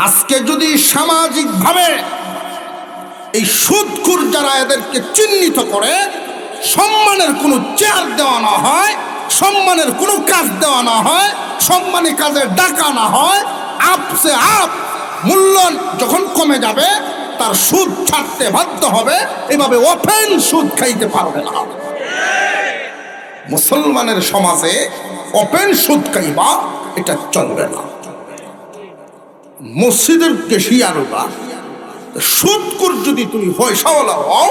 আজকে যদি সামাজিকভাবে এই সুদখোর যারা এদেরকে চিহ্নিত করে সম্মানের কোনো চেয়ার দেওয়া না হয়, সম্মানের কোনো কাজ দেওয়া না হয়, সম্মানী কাজে ডাকা না হয়, আপসে আপ মূল্য যখন কমে যাবে তার সুদ ছাড়তে বাধ্য হবে। এভাবে ওপেন সুদ খাইতে পারবে না। মুসলমানের সমাজে ওপেন সুদ খাইবা এটা চলবে না। মসজিদের কেশিয়াররা সুদখোর যদি তুমি পয়সাওয়ালা হও,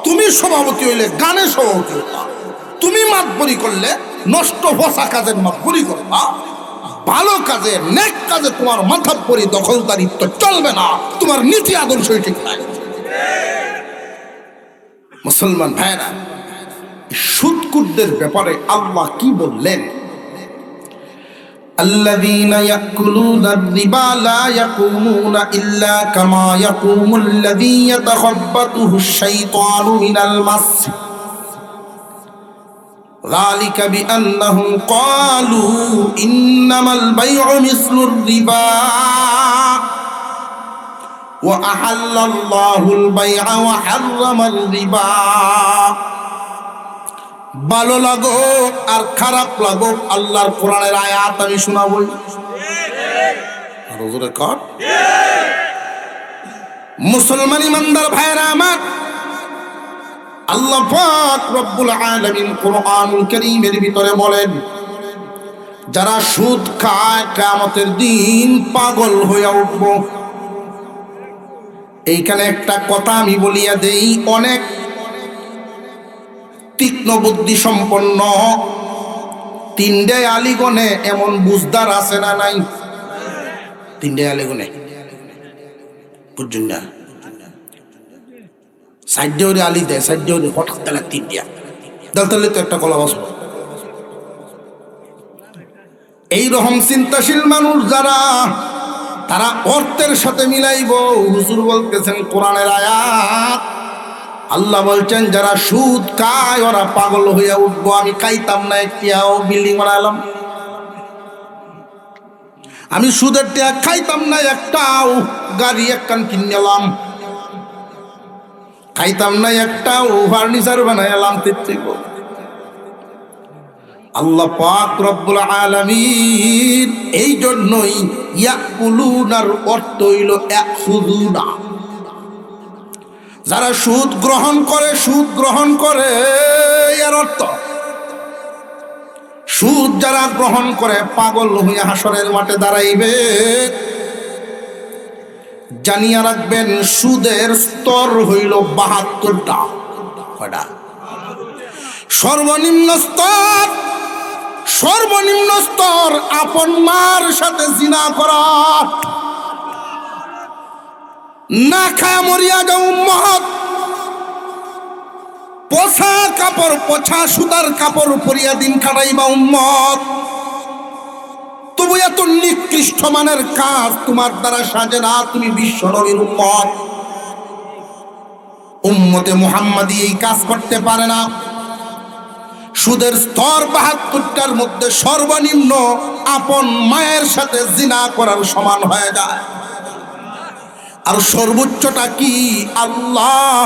তুমি সভাপতি হইলে গানে সভাপতি হবা, তুমি মাতবরি করলে নষ্ট ভসা কাজের মাতবরি করবা, ভালো কাজে নেক কাজে তোমার মাথাব্বরি দখলদারিত্ব চলবে না। তোমার নীতি আদর্শই ঠিক নাই। মুসলমান ভাইরা, সুদখোরদের ব্যাপারে আল্লাহ কি বললেন? الذين يأكلون الربا لا يقومون إلا كما يقوم الذي يتخبطه الشيطان من المس ذلك بأنهم قالوا إنما البيع مثل الربا وأحل الله البيع وحرم الربا। ভালো লাগুক আর খারাপ লাগুক, আল্লাহর কোরআনের আয়াত আমি শোনাবই। মুসলমান ইমানদার ভাইরা আমার, আল্লাহ পাক রব্বুল আলামিন কোরআনুল কারীমের ভিতরে বলেন, যারা সুদ খায় কিয়ামতের দিন পাগল হয়ে উঠব। এইখানে একটা কথা আমি বলিয়া দেই, অনেক তীক্ষ্ণ বুদ্ধি সম্পন্ন তিনটে আলিগণে এমন বুঝদার আছে না নাই? তিনটে আলিগণে বুঝুন না, সাইডে আলি দেয়, সাইডে হঠাৎ তাহলে তিনটিয়া দলতালে তো একটা কলা বসব। এইরকম চিন্তাশীল মানুষ যারা, তারা অর্থের সাথে মিলাইব। হুজুর বলতেছেন কোরআনের আয়াত, আল্লাহ বলছেন যারা সুদ খায় ওরা পাগল হইয়া উঠবো। আমি খাইতাম না একটিয়াও, বিল্ডিং বানালাম। আমি সুদের টিয়া খাইতাম না একটাও, গাড়ি একখান কিনলাম। খাইতাম না একটাও, ফার্নিচার বানাইলাম। আল্লাহ পাক রব্বুল আলামিন এই জন্যই ইয়াকুলুনার অর্থ হইল ইয়াখুযুনা। যারা সুদ গ্রহণ করে, সুদ গ্রহণ করে এর অর্থ, সুদ যারা গ্রহণ করে পাগল হইয়া হাসরের মাঠে দাঁড়াইবে। জানিয়া রাখবেন সুদের স্তর হইল ৭২টা। কয়টা? সর্বনিম্ন স্তর, সর্বনিম্ন স্তর আপন মার সাথে জিনা করা। না খায় মরিয়া যাও উম্মত, পোছা কাপড়, পোছা সুতার কাপড় পরিয়া দিন কাটাইবা উম্মত। তবু এত নিকৃষ্ট মানের কাজ তোমার দ্বারা সাজে না। তুমি বিশ্ব নবীর উম্মত, উম্মতে মুহাম্মাদি এই কাজ করতে পারে না। সুদের স্তর ৭২টার মধ্যে সর্বনিম্ন আপন মায়ের সাথে জিনা করার সমান হয়ে যায়। আর সর্বোচ্চটা কি? আল্লাহ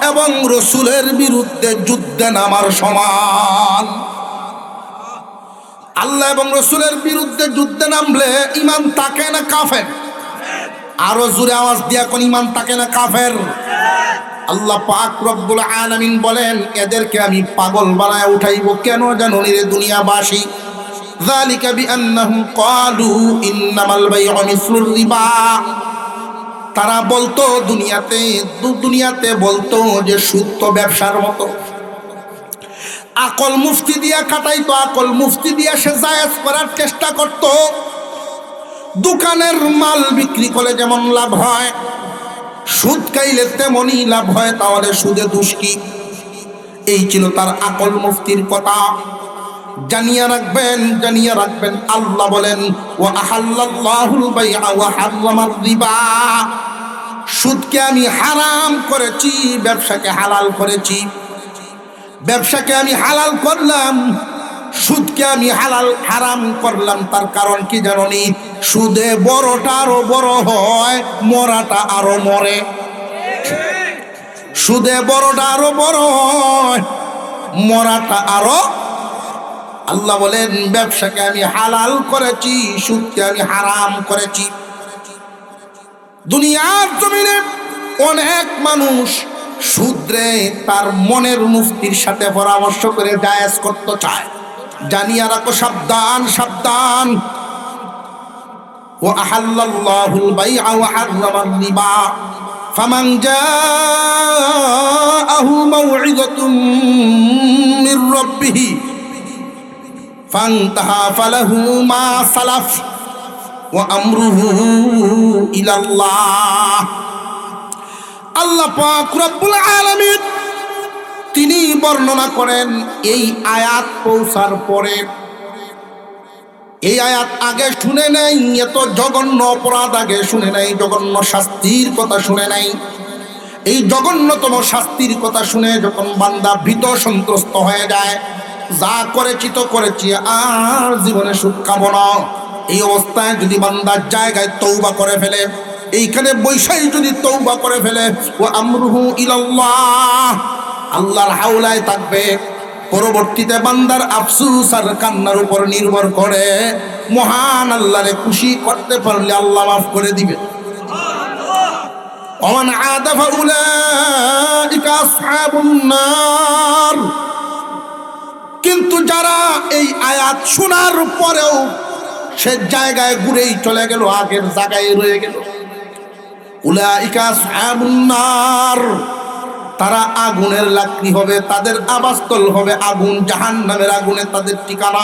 এবং রসুলের বিরুদ্ধে যুদ্ধে নামার সমান। আল্লাহ এবং রসুলের বিরুদ্ধে যুদ্ধে নামলে ইমান থাকে না কাফের? আরো জোরে আওয়াজ দিয়া কোন ইমান থাকে না কাফের? আল্লাহ পাক রব্বুল আলামিন বলেন, এদেরকে আমি পাগল বানায় উঠাইব। কেন জানো রে দুনিয়াবাসী? যালিকা বিআন্নাহুম ক্বালু ইন্নামাল বাইউ মিসলুর রিবা। তারা বলতো দুনিয়াতে বলতো যে সুদ তো ব্যবসার মতো। আকল মুফতি দিয়া কাটাইতো, আকল মুফতি দিয়া সে জায়েজ করার চেষ্টা করত। দোকানের মাল বিক্রি করে যেমন লাভ হয়, সুদ খাইলে তেমনই লাভ হয়। তাহলে সুদে দোষ কি? এই ছিল তার আকল মুফতির কথা। জানিয়া রাখবেন, জানিয়া রাখবেন, আল্লাহ বলেন ওয়া আহাল্লাল্লাহুল বাইআ ওয়া হাররামার রিবা। সুদকে আমি হারাম করেছি, ব্যবসাকে হালাল করেছি। ব্যবসাকে আমি হালাল করলাম, সুদকে আমি হারাম করলাম, তার কারণ কি জানি? সুদে বড়টা আরো বড় হয়, মরাটা আরো মরে। সুদে বড়টা আরো বড় হয়, মরাটা আরো। আল্লাহ বলেন ব্যবসাকে আমি হালাল করেছি, সুদকে আমি হারাম করেছি। দুনিয়ার জমিনে অনেক মানুষ সুদরে তার মনের মুফতির সাথে পরামর্শ করে জায়েজ করতে চায়। জানিয়া রাখো, সাবধান সাবধান। ওয়া আহাল্লাল্লাহুল বাইআ ওয়া হাররামার রিবা ফামান জাআহু মাউইযাতুম মির রাব্বিহি ফান্তাহা ফালাহু মা সালাফ ওয়া আমরুহু ইলাল্লাহ। আল্লাহ পাক রব্বুল আলামিন তিনি বর্ণনা করেন এই আয়াত পৌঁছার পরে, এই আয়াত আগে শুনে নাই, এত জঘন্য অপরাধ আগে শুনে নাই, জঘন্য শাস্তির কথা শুনে নাই। এই জঘন্যতম শাস্তির কথা শুনে যখন বান্দা ভীত সন্ত্রস্ত হয়ে যায়, যা করেছি তো করেছি, আর জীবনে সুখ খাবো না, এই অবস্থায় যদি বান্দার জায়গায় তওবা করে ফেলে, এইখানে বৈশাই যদি তওবা করে ফেলে, ও আমরুহু ইলাল্লাহ, আল্লাহর হাওলায় থাকবে। পরবর্তীতে বান্দার আফসোস আর কান্নার উপর নির্ভর করে। মহান আল্লাহরে খুশি করতে পারলে আল্লাহ মাফ করে দিবে। ওমান আদা ফাউলাইকা আসহাবুন নার। কিন্তু যারা এই আয়াত শোনার পরেও সে জায়গায় ঘুরেই চলে গেল, আগের জায়গায় রয়ে গেল, উলাইকা আসহাবুন নার, তারা আগুনের লাকড়ি হবে, তাদের আবাসস্থল হবে আগুন, জাহান্নামের আগুনে তাদের ঠিকানা।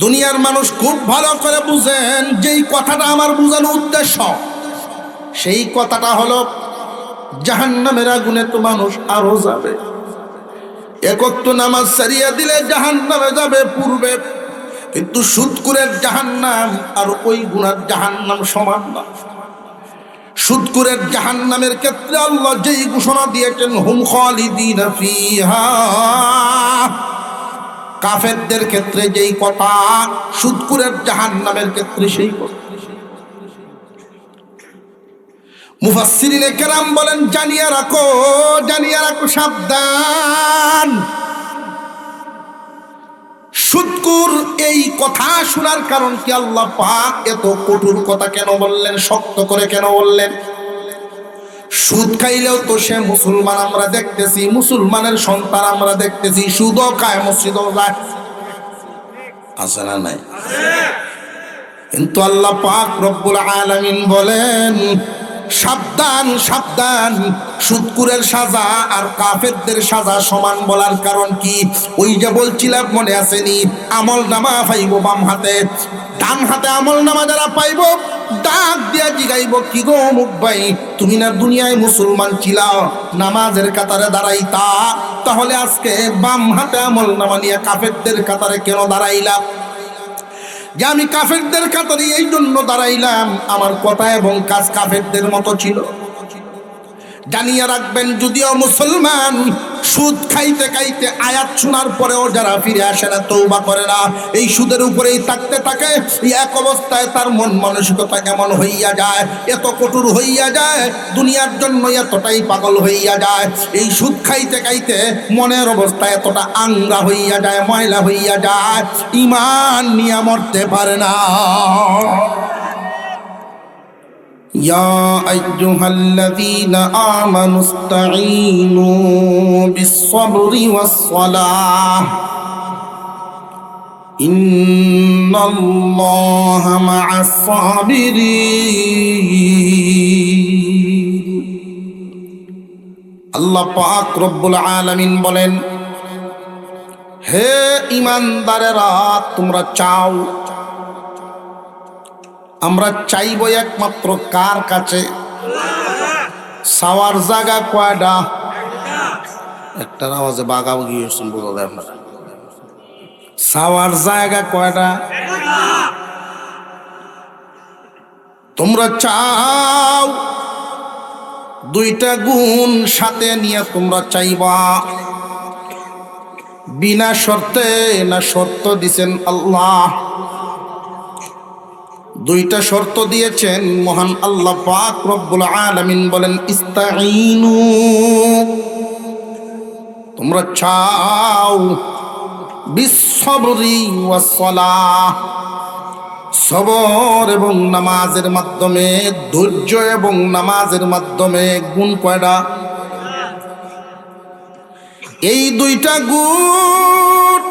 দুনিয়ার মানুষ খুব ভালো করে বুঝেন, যেই কথাটা আমার বোঝানোর উদ্দেশ্য, সেই কথাটা হলো জাহান্নামের আগুনে তো মানুষ আরো যাবে। একত্র নামাজ সারিয়া দিলে জাহান্নামে যাবে পূর্বে, কিন্তু সুদখোরের জাহান্নাম আর ওই গুনার জাহান্নাম সমান না। সুদখোরের জাহান্নামের ক্ষেত্রে আল্লাহ যেই ঘোষণা দিয়েছেন, হুম খালিদিনা ফিহা, কাফেরদের ক্ষেত্রে যেই কথা, সুদখোরের জাহান্নামের ক্ষেত্রে সেই কথা। মুফাসসিরিনে কেরাম বলেন, জানিয়া রাখো, জানিয়া রাখো, সাবধান। সুদখোর এই কথা শোনার কারণ কি? আল্লাহ পাক এত কঠোর কথা কেন বললেন, শক্ত করে কেন বললেন? সুদ খাইলেও তো সে মুসলমান, আমরা দেখতেছি, মুসলমানের সন্তান আমরা দেখতেছি, সুদও খায়, মসজিদও যায়, আছে না নাই? কিন্তু আল্লাহ পাক রব্বুল আলামিন বলেন, সাবধান সাবধান। সুদখোরের সাজা আর কাফেরদের সাজা সমান বলার কারণ কি? ওই যে বলছিলাম, মনে আসেনি? আমল নামা পাইব বাম হাতে, ডান হাতে আমল নামা যারা পাইব, ডাক দিয়া জিগাইব, কি গো মুখ ভাই, তুমি না দুনিয়ায় মুসলমান ছিলাও, নামাজের কাতারে দাঁড়াইতা, তাহলে আজকে বাম হাতে আমল নামা নিয়ে কাফেরদের কাতারে কেন দাঁড়াইলা? যে আমি কাফেরদের কাতারে এই জন্য দাঁড়াইলাম, আমার কথা এবং কাজ কাফেরদের মতো ছিল। জানিয়ে রাখবেন, যদিও মুসলমান, সুদ খাইতে খাইতে আয়াত শোনার পরেও যারা ফিরে আসে না, তওবা করে না, এই সুদের উপরেই থাকতে থাকে, এক অবস্থায় তার মন মানসিকতা এমন হইয়া যায়, এত কঠোর হইয়া যায়, দুনিয়ার জন্য এতটাই পাগল হইয়া যায়, এই সুদ খাইতে খাইতে মনের অবস্থা এতটা আংরা হইয়া যায়, ময়লা হইয়া যায়, ঈমান নিয়ে মরতে পারে না। يا أيها الذين آمنوا استعينوا بالصبر والصلاة إن الله مع الصابرين। আল্লাহ পাক রব্বুল আলামিন বলেন, হে ঈমানদারেরা, তোমরা চাও, আমরা চাইব একমাত্র কার কাছে? চাওয়ার জায়গা কয়টা? একটার আওয়াজে বাগাবাগি হচ্ছেন, বোঝা যায় আপনারা। চাওয়ার জায়গা কয়টা? তোমরা চাও, দুইটা গুণ সাথে নিয়ে তোমরা চাইবা। বিনা শর্তে না শর্ত দিছেন আল্লাহ? দুইটা শর্ত দিয়েছেন মহান আল্লাহ পাক রব্বুল আলামিন। বলেন ইস্তাঈনু, তোমরা চাও, বিসসবরি ওয়াস সালাহ, সবর এবং নামাজের মাধ্যমে, ধৈর্য এবং নামাজের মাধ্যমে। গুণ কয়টা? এই দুইটা গুণ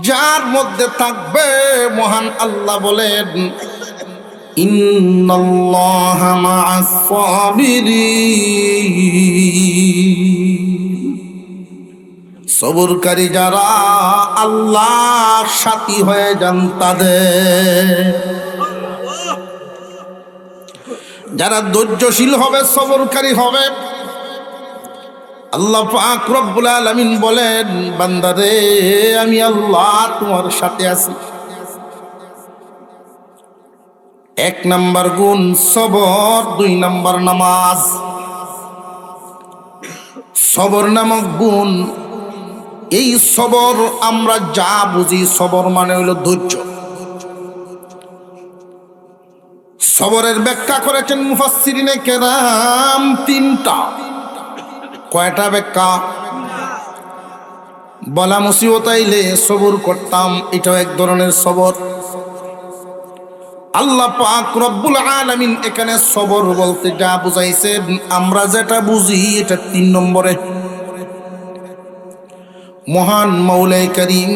যার মধ্যে থাকবে, মহান আল্লাহ বলেন ইন্নাল্লাহা মা'আস সাবিরিন, সবরকারী যারা আল্লাহর সাথী হয়ে যান তাদের। যারা ধৈর্যশীল হবে, সবরকারী হবে, আল্লাহ পাক রব্বুল আলামিন বলেন বান্দারে আমি আল্লাহ তোমার সাথে আছি। এক নাম্বার গুণ সবর, দুই নাম্বার নামাজ। সবর নামক গুণ, এই সবর আমরা যা বুঝি, সবর মানে হইল ধৈর্য। সবরের ব্যাখ্যা করেছেন মুফাসসিরিনে কেরাম তিনটা। কয়টা ব্যাখ্যা? বলা মুসিবত আইলে সবর করতাম, এটাও এক ধরনের সবর। আল্লাহ পাক রব্বুল আলামিন এখানে সবর বলতে যা বুঝাইছেন, আমরা যেটা বুঝি এটা 3 নম্বরে। মহান মৌলাই করিম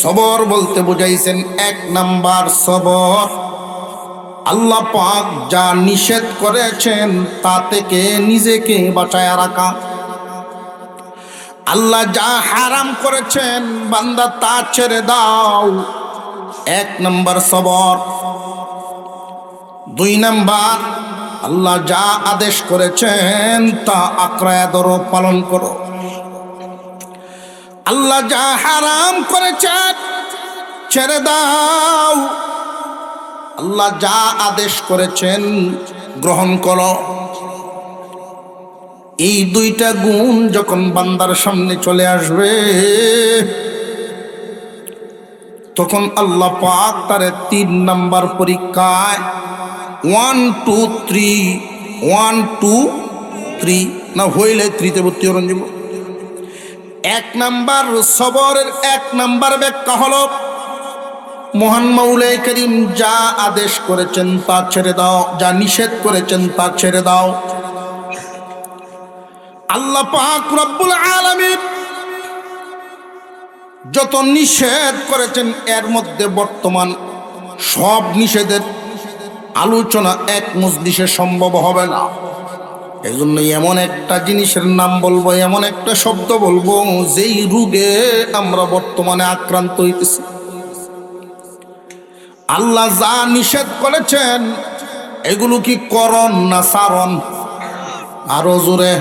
সবর বলতে বুঝাইছেন 1 নাম্বার সবর, আল্লাহ পাক যা নিষেধ করেছেন তা থেকে নিজেকে বাঁচায় রাখা। আল্লাহ যা হারাম করেছেন বান্দা তা ছেড়ে দাও, 1 নাম্বার সবর। 2 নাম্বার, আল্লাহ যা আদেশ করেছেন তা আঁকড়ায় ধরো, পালন করো। আল্লাহ যা হারাম করেছেন ছেড়ে দাও, আল্লাহ যা আদেশ করেছেন গ্রহণ করো। এই দুইটা গুণ যখন বান্দার সামনে চলে আসবে, তখন আল্লাহ পাক তার 3 নাম্বার পরীক্ষায় 1 2 3 1 2 3 না হইলে 3তে ভর্তি হরণ দিব। 1 নাম্বার সবরের 1 নাম্বার ব্যাখ্যা হলো মহান মৌলাই করিম যা আদেশ করেছেন তা ছেড়ে দাও, যা নিষেধ করেছেন তা ছেড়ে দাও। আল্লাহ পাক রব্বুল আলামিন যত নিষেধ করেছেন এর মধ্যে বর্তমান সব নিষেধের আলোচনা এক মজলিসে সম্ভব হবে না। এই জন্য এমন একটা জিনিসের নাম বলবো, এমন একটা শব্দ বলবো যেই রোগে আমরা বর্তমানে আক্রান্ত হইতেছি। আল্লাহ যা নিষেধ করেছেন এগুলো কি করণ না সারণ? আরো জোরে।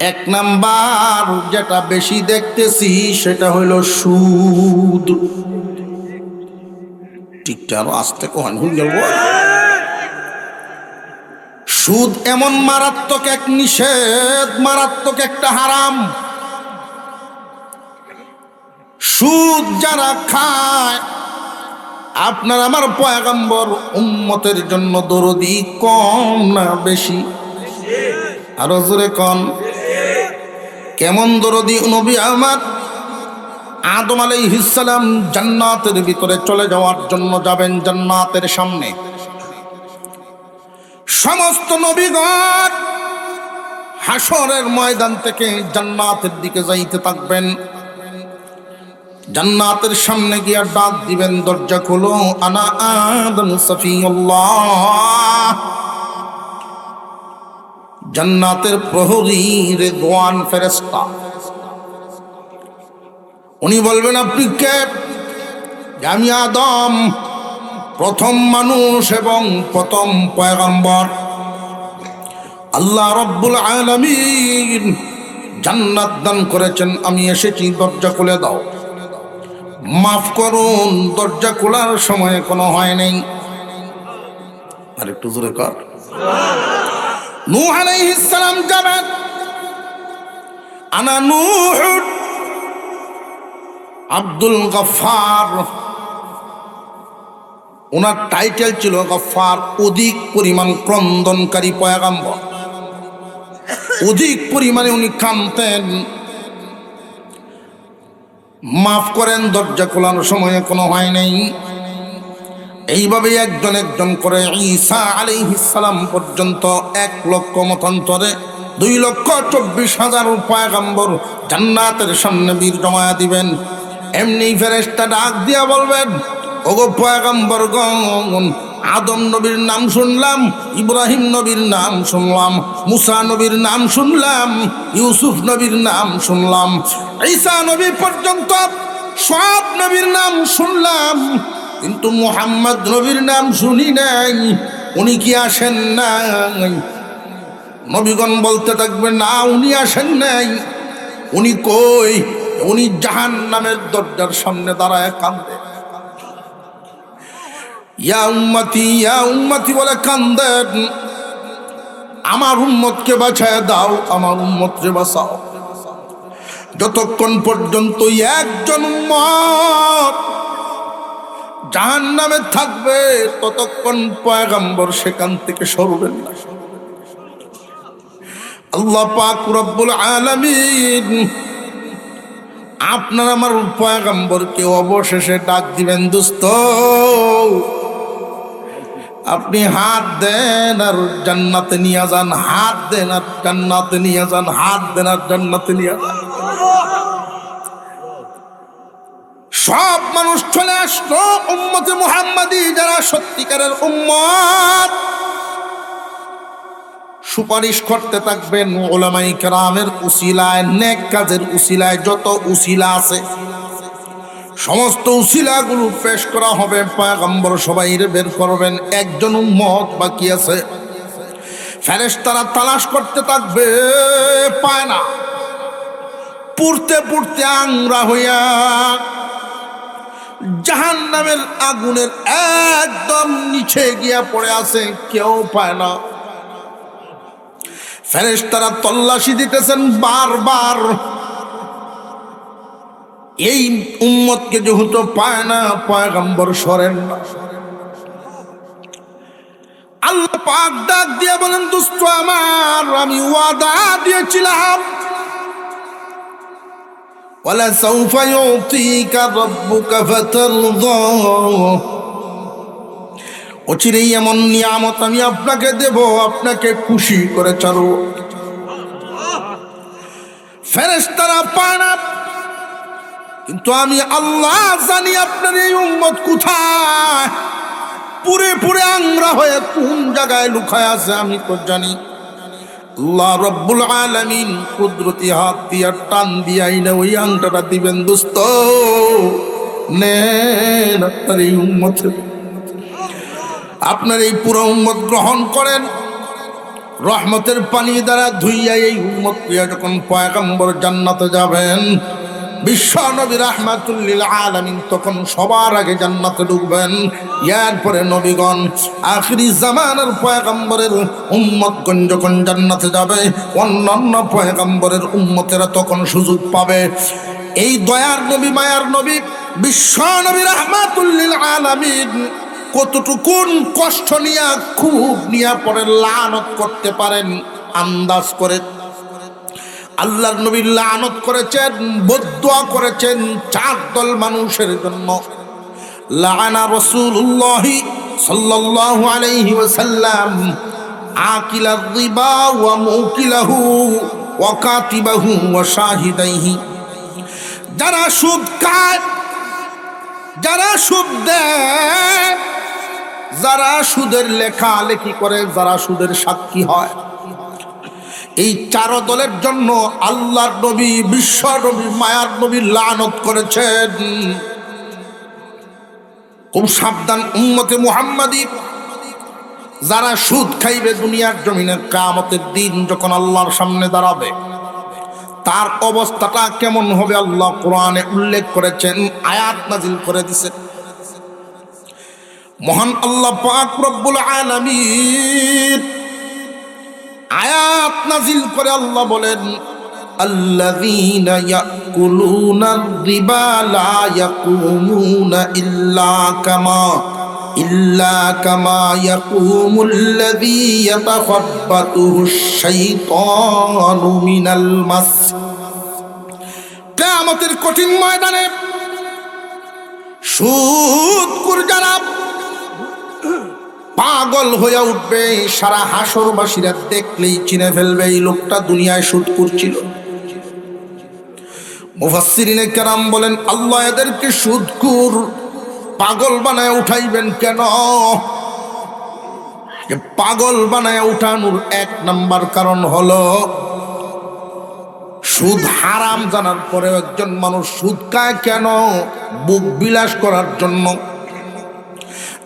1 নাম্বার যেটা বেশি দেখতেছি সেটা হইল সুদ। ঠিকটা আরো আসতে কখন ভুল যাবো। সুদ এমন মারাত্মক এক নিষেধ, মারাত্মক একটা হারাম। সুদ যারা খায়, আপনার আমার পয়গম্বর উম্মতের জন্য দরদি কম না বেশি? আরো জোরে কন। কেমন দরদি নবী আমার? আদম আলাইহিস সালাম জান্নাতের ভিতরে চলে যাওয়ার জন্য যাবেন, জান্নাতের সামনে সমস্ত নবীগণ হাসরের ময়দান থেকে জান্নাতের দিকে যাইতে থাকবেন। জান্নাতের সামনে গিয়া ডাক দিবেন, দরজা খোলো, আনা আদম সফিউল্লাহ। জান্নাতের প্রহরী রিদওয়ান ফেরেশতা, উনি বলবেন আপনি কে? আমি আদম, প্রথম মানুষ এবং প্রথম পয়গম্বর। আল্লাহ রব্বুল আলামিন জান্নাত দান করেছেন, আমি এসেছি, দরজা খুলে দাও। মাফ করুন, দরজা খোলার সময় কোনো হয় নাই। আর একটু জোরে কর। নূহ আলাইহিস সালাম যাবেন, আনা নূহ আব্দুল গফফার, ওনার টাইটেল ছিল গফফার, অধিক পরিমাণ ক্রন্দনকারী পয়গম্বর। অধিক পরিমাণে উনি কাঁদতেন। মাফ করেন, দরজা খোলার সময় কোনো হয় নাই। এইভাবে একজন একজন করে ঈসা আলাইহিস সালাম পর্যন্ত 1 লক্ষ মতান্তরে 2,24,000 পয়গম্বর জান্নাতের সামনে বীর জমায়া দিবেন। এমনি ফেরেশতা ডাক দিয়া বলবেন, ওগো পয়গম্বরগণ, আদম নবীর নাম শুনলাম, ইব্রাহিম নবীর নাম শুনলাম, মুসা নবীর নাম শুনলাম, ইউসুফ নবীর নাম শুনলাম, ঈসা নবী পর্যন্ত সব নবীর নাম শুনলাম, কিন্তু মুহাম্মদ নবীর নাম শুনি নাই। উনি কি আসেন নাই? নবীগণ বলতে থাকবেন, না উনি আসেন নাই। উনি কই? উনি জাহান্নামের দরজার সামনে দাঁড়ায় কাঁদে। ইয়া উম্মতি বলে কান্দেন, আমার উম্মতকে বাঁচায় দাও, আমার উম্মতকে বাঁচাও। যতক্ষণ পর্যন্ত একজন উম্মত জাহান্নামে থাকবে, ততক্ষণ পয়গম্বর সেখান থেকে সরবেন না। আল্লাহ পাক রব্বুল আলামিন আপনার আমার পয়গম্বরকে অবশেষে ডাক দিবেন, দোস্ত আপনি হাত দেন আর জান্নাতে নিয়ে যান, হাত দেন আর জান্নাতে নিয়ে যান, হাত দেন আর জান্নাতে নিয়ে যান। সব মানুষ চলে আসলো, উম্মতে মুহাম্মাদি যারা সত্যিকারের উম্মত সুপারিশ করতে থাকবেন। উলামায়ে কেরামের উসিলায়, নেক কাজের উসিলায়, যত উসিলা আছে সমস্ত উসিলাগুলো পেশ করা হবে। পয়গম্বর সবাই বের করবেন, একজন উম্মত বাকি আছে। ফেরেশতারা তালাশ করতে থাকবে, পায় না। পুড়তে পুড়তে আংরা হইয়া জাহান্নামের আগুনের একদম নিচে গিয়া পড়ে আছে, কেউ পায় না। ফেরেশতারা তল্লাশি দিতেছেন বারবার, এই উম্মতকে যেহেতু পায় না, পয়গম্বর সরেন না। আল্লাহ পাক ডাক দিয়ে বলেন, দোস্ত আমার, আমি ওয়াদা দিয়েছিলাম, ওয়ালা সাউফা ইউতিকা রাব্বুকা ফাতারদা, অচিরেই এমন নিয়ামত আমি আপনাকে দেব, আপনাকে খুশি করে ছাড়ব। ফেরেশতারা পায় না, কিন্তু আমি আল্লাহ জানি আপনার এই উম্মত কোথায়, পুরে পুরে আংরা হয়ে কোন জায়গায় লুকায় আছে আমি তো জানি। আল্লাহ রব্বুল আলামিন কুদরতি হাত দিয়া টান দিয়াই না ওই আংটাটা দিবেন, দোস্ত নেন আপনার এই উম্মত, আপনার এই পুরো উম্মত গ্রহণ করেন। রহমতের পানি দ্বারা ধুইয়া এই উম্মত প্রিয়া যখন পয়গম্বর জান্নাতে যাবেন, বিশ্ব নবী রাহমাতুল লিল আলামিন তখন সবার আগে জান্নাতে ঢুকবেন। এরপরে নবীগণ, আখিরি জামানার পয়গম্বরের উম্মতগণ যখন জান্নাতে যাবে, অন্যান্য পয়গম্বরের উম্মতেরা তখন সুযোগ পাবে। এই দয়ার নবী, মায়ার নবী, বিশ্ব নবী রাহমাতুল লিল আলামিন কতটুকুন কষ্ট নিয়া, খুব নিয়া পরে লানত করতে পারেন আন্দাজ করে। আল্লাহর নবী লানত করেছেন, বদদুয়া করেছেন 4 দল মানুষের জন্য। লাআনা রাসূলুল্লাহ সাল্লাল্লাহু আলাইহি ওয়াসাল্লাম আকিলার রিবা ওয়া মুকিলাহু ওয়া কাতিবাহু ওয়া শাহিদাইহি, যারা সুদ খায়, যারা সুদ দেয়, যারা সুদের লেখালেখি করে, যারা সুদের সাক্ষী হয়, এই 4 দলের জন্য আল্লাহর নবী, বিশ্ব নবী, মায়ার নবী লানত করেছেন। খুব সাবধান উম্মতে মুহাম্মাদি, যারা সুদ খাইবে দুনিয়ার জমিনের কিয়ামতের দিন যখন আল্লাহর সামনে দাঁড়াবে, তার অবস্থাটা কেমন হবে আল্লাহ কোরআনে উল্লেখ করেছেন, আয়াত নাজিল করে দিয়েছেন। মহান আল্লাহ পাক রব্বুল আলামিন আয়াত নাজিল করে আল্লাহ বলেন, আল্লাযীনা ইয়াকুলুনা আর-রিবা লা ইয়াকুমুনা ইল্লা কামা ইয়াকুমুল্লাযী ইয়াতাখাব্বাতুহুশ-শাইতানু মিনাল মাস। কিয়ামতের কঠিন ময়দানে সুদখোর যারা পাগল হয়ে উঠবে, সারা হাসরবাসীরা দেখলেই চিনে ফেলবে এই লোকটা দুনিয়ায় সুদখোর ছিল। মুফাসসিরিনে কেরাম বলেন, আল্লাহ এদেরকে সুদখোর পাগল বানায় উঠাইবেন কেন? পাগল বানায় উঠানোর এক নাম্বার কারণ হলো সুদ হারাম জানার পরে একজন মানুষ সুদ খায় কেন? বুক বিলাস করার জন্য।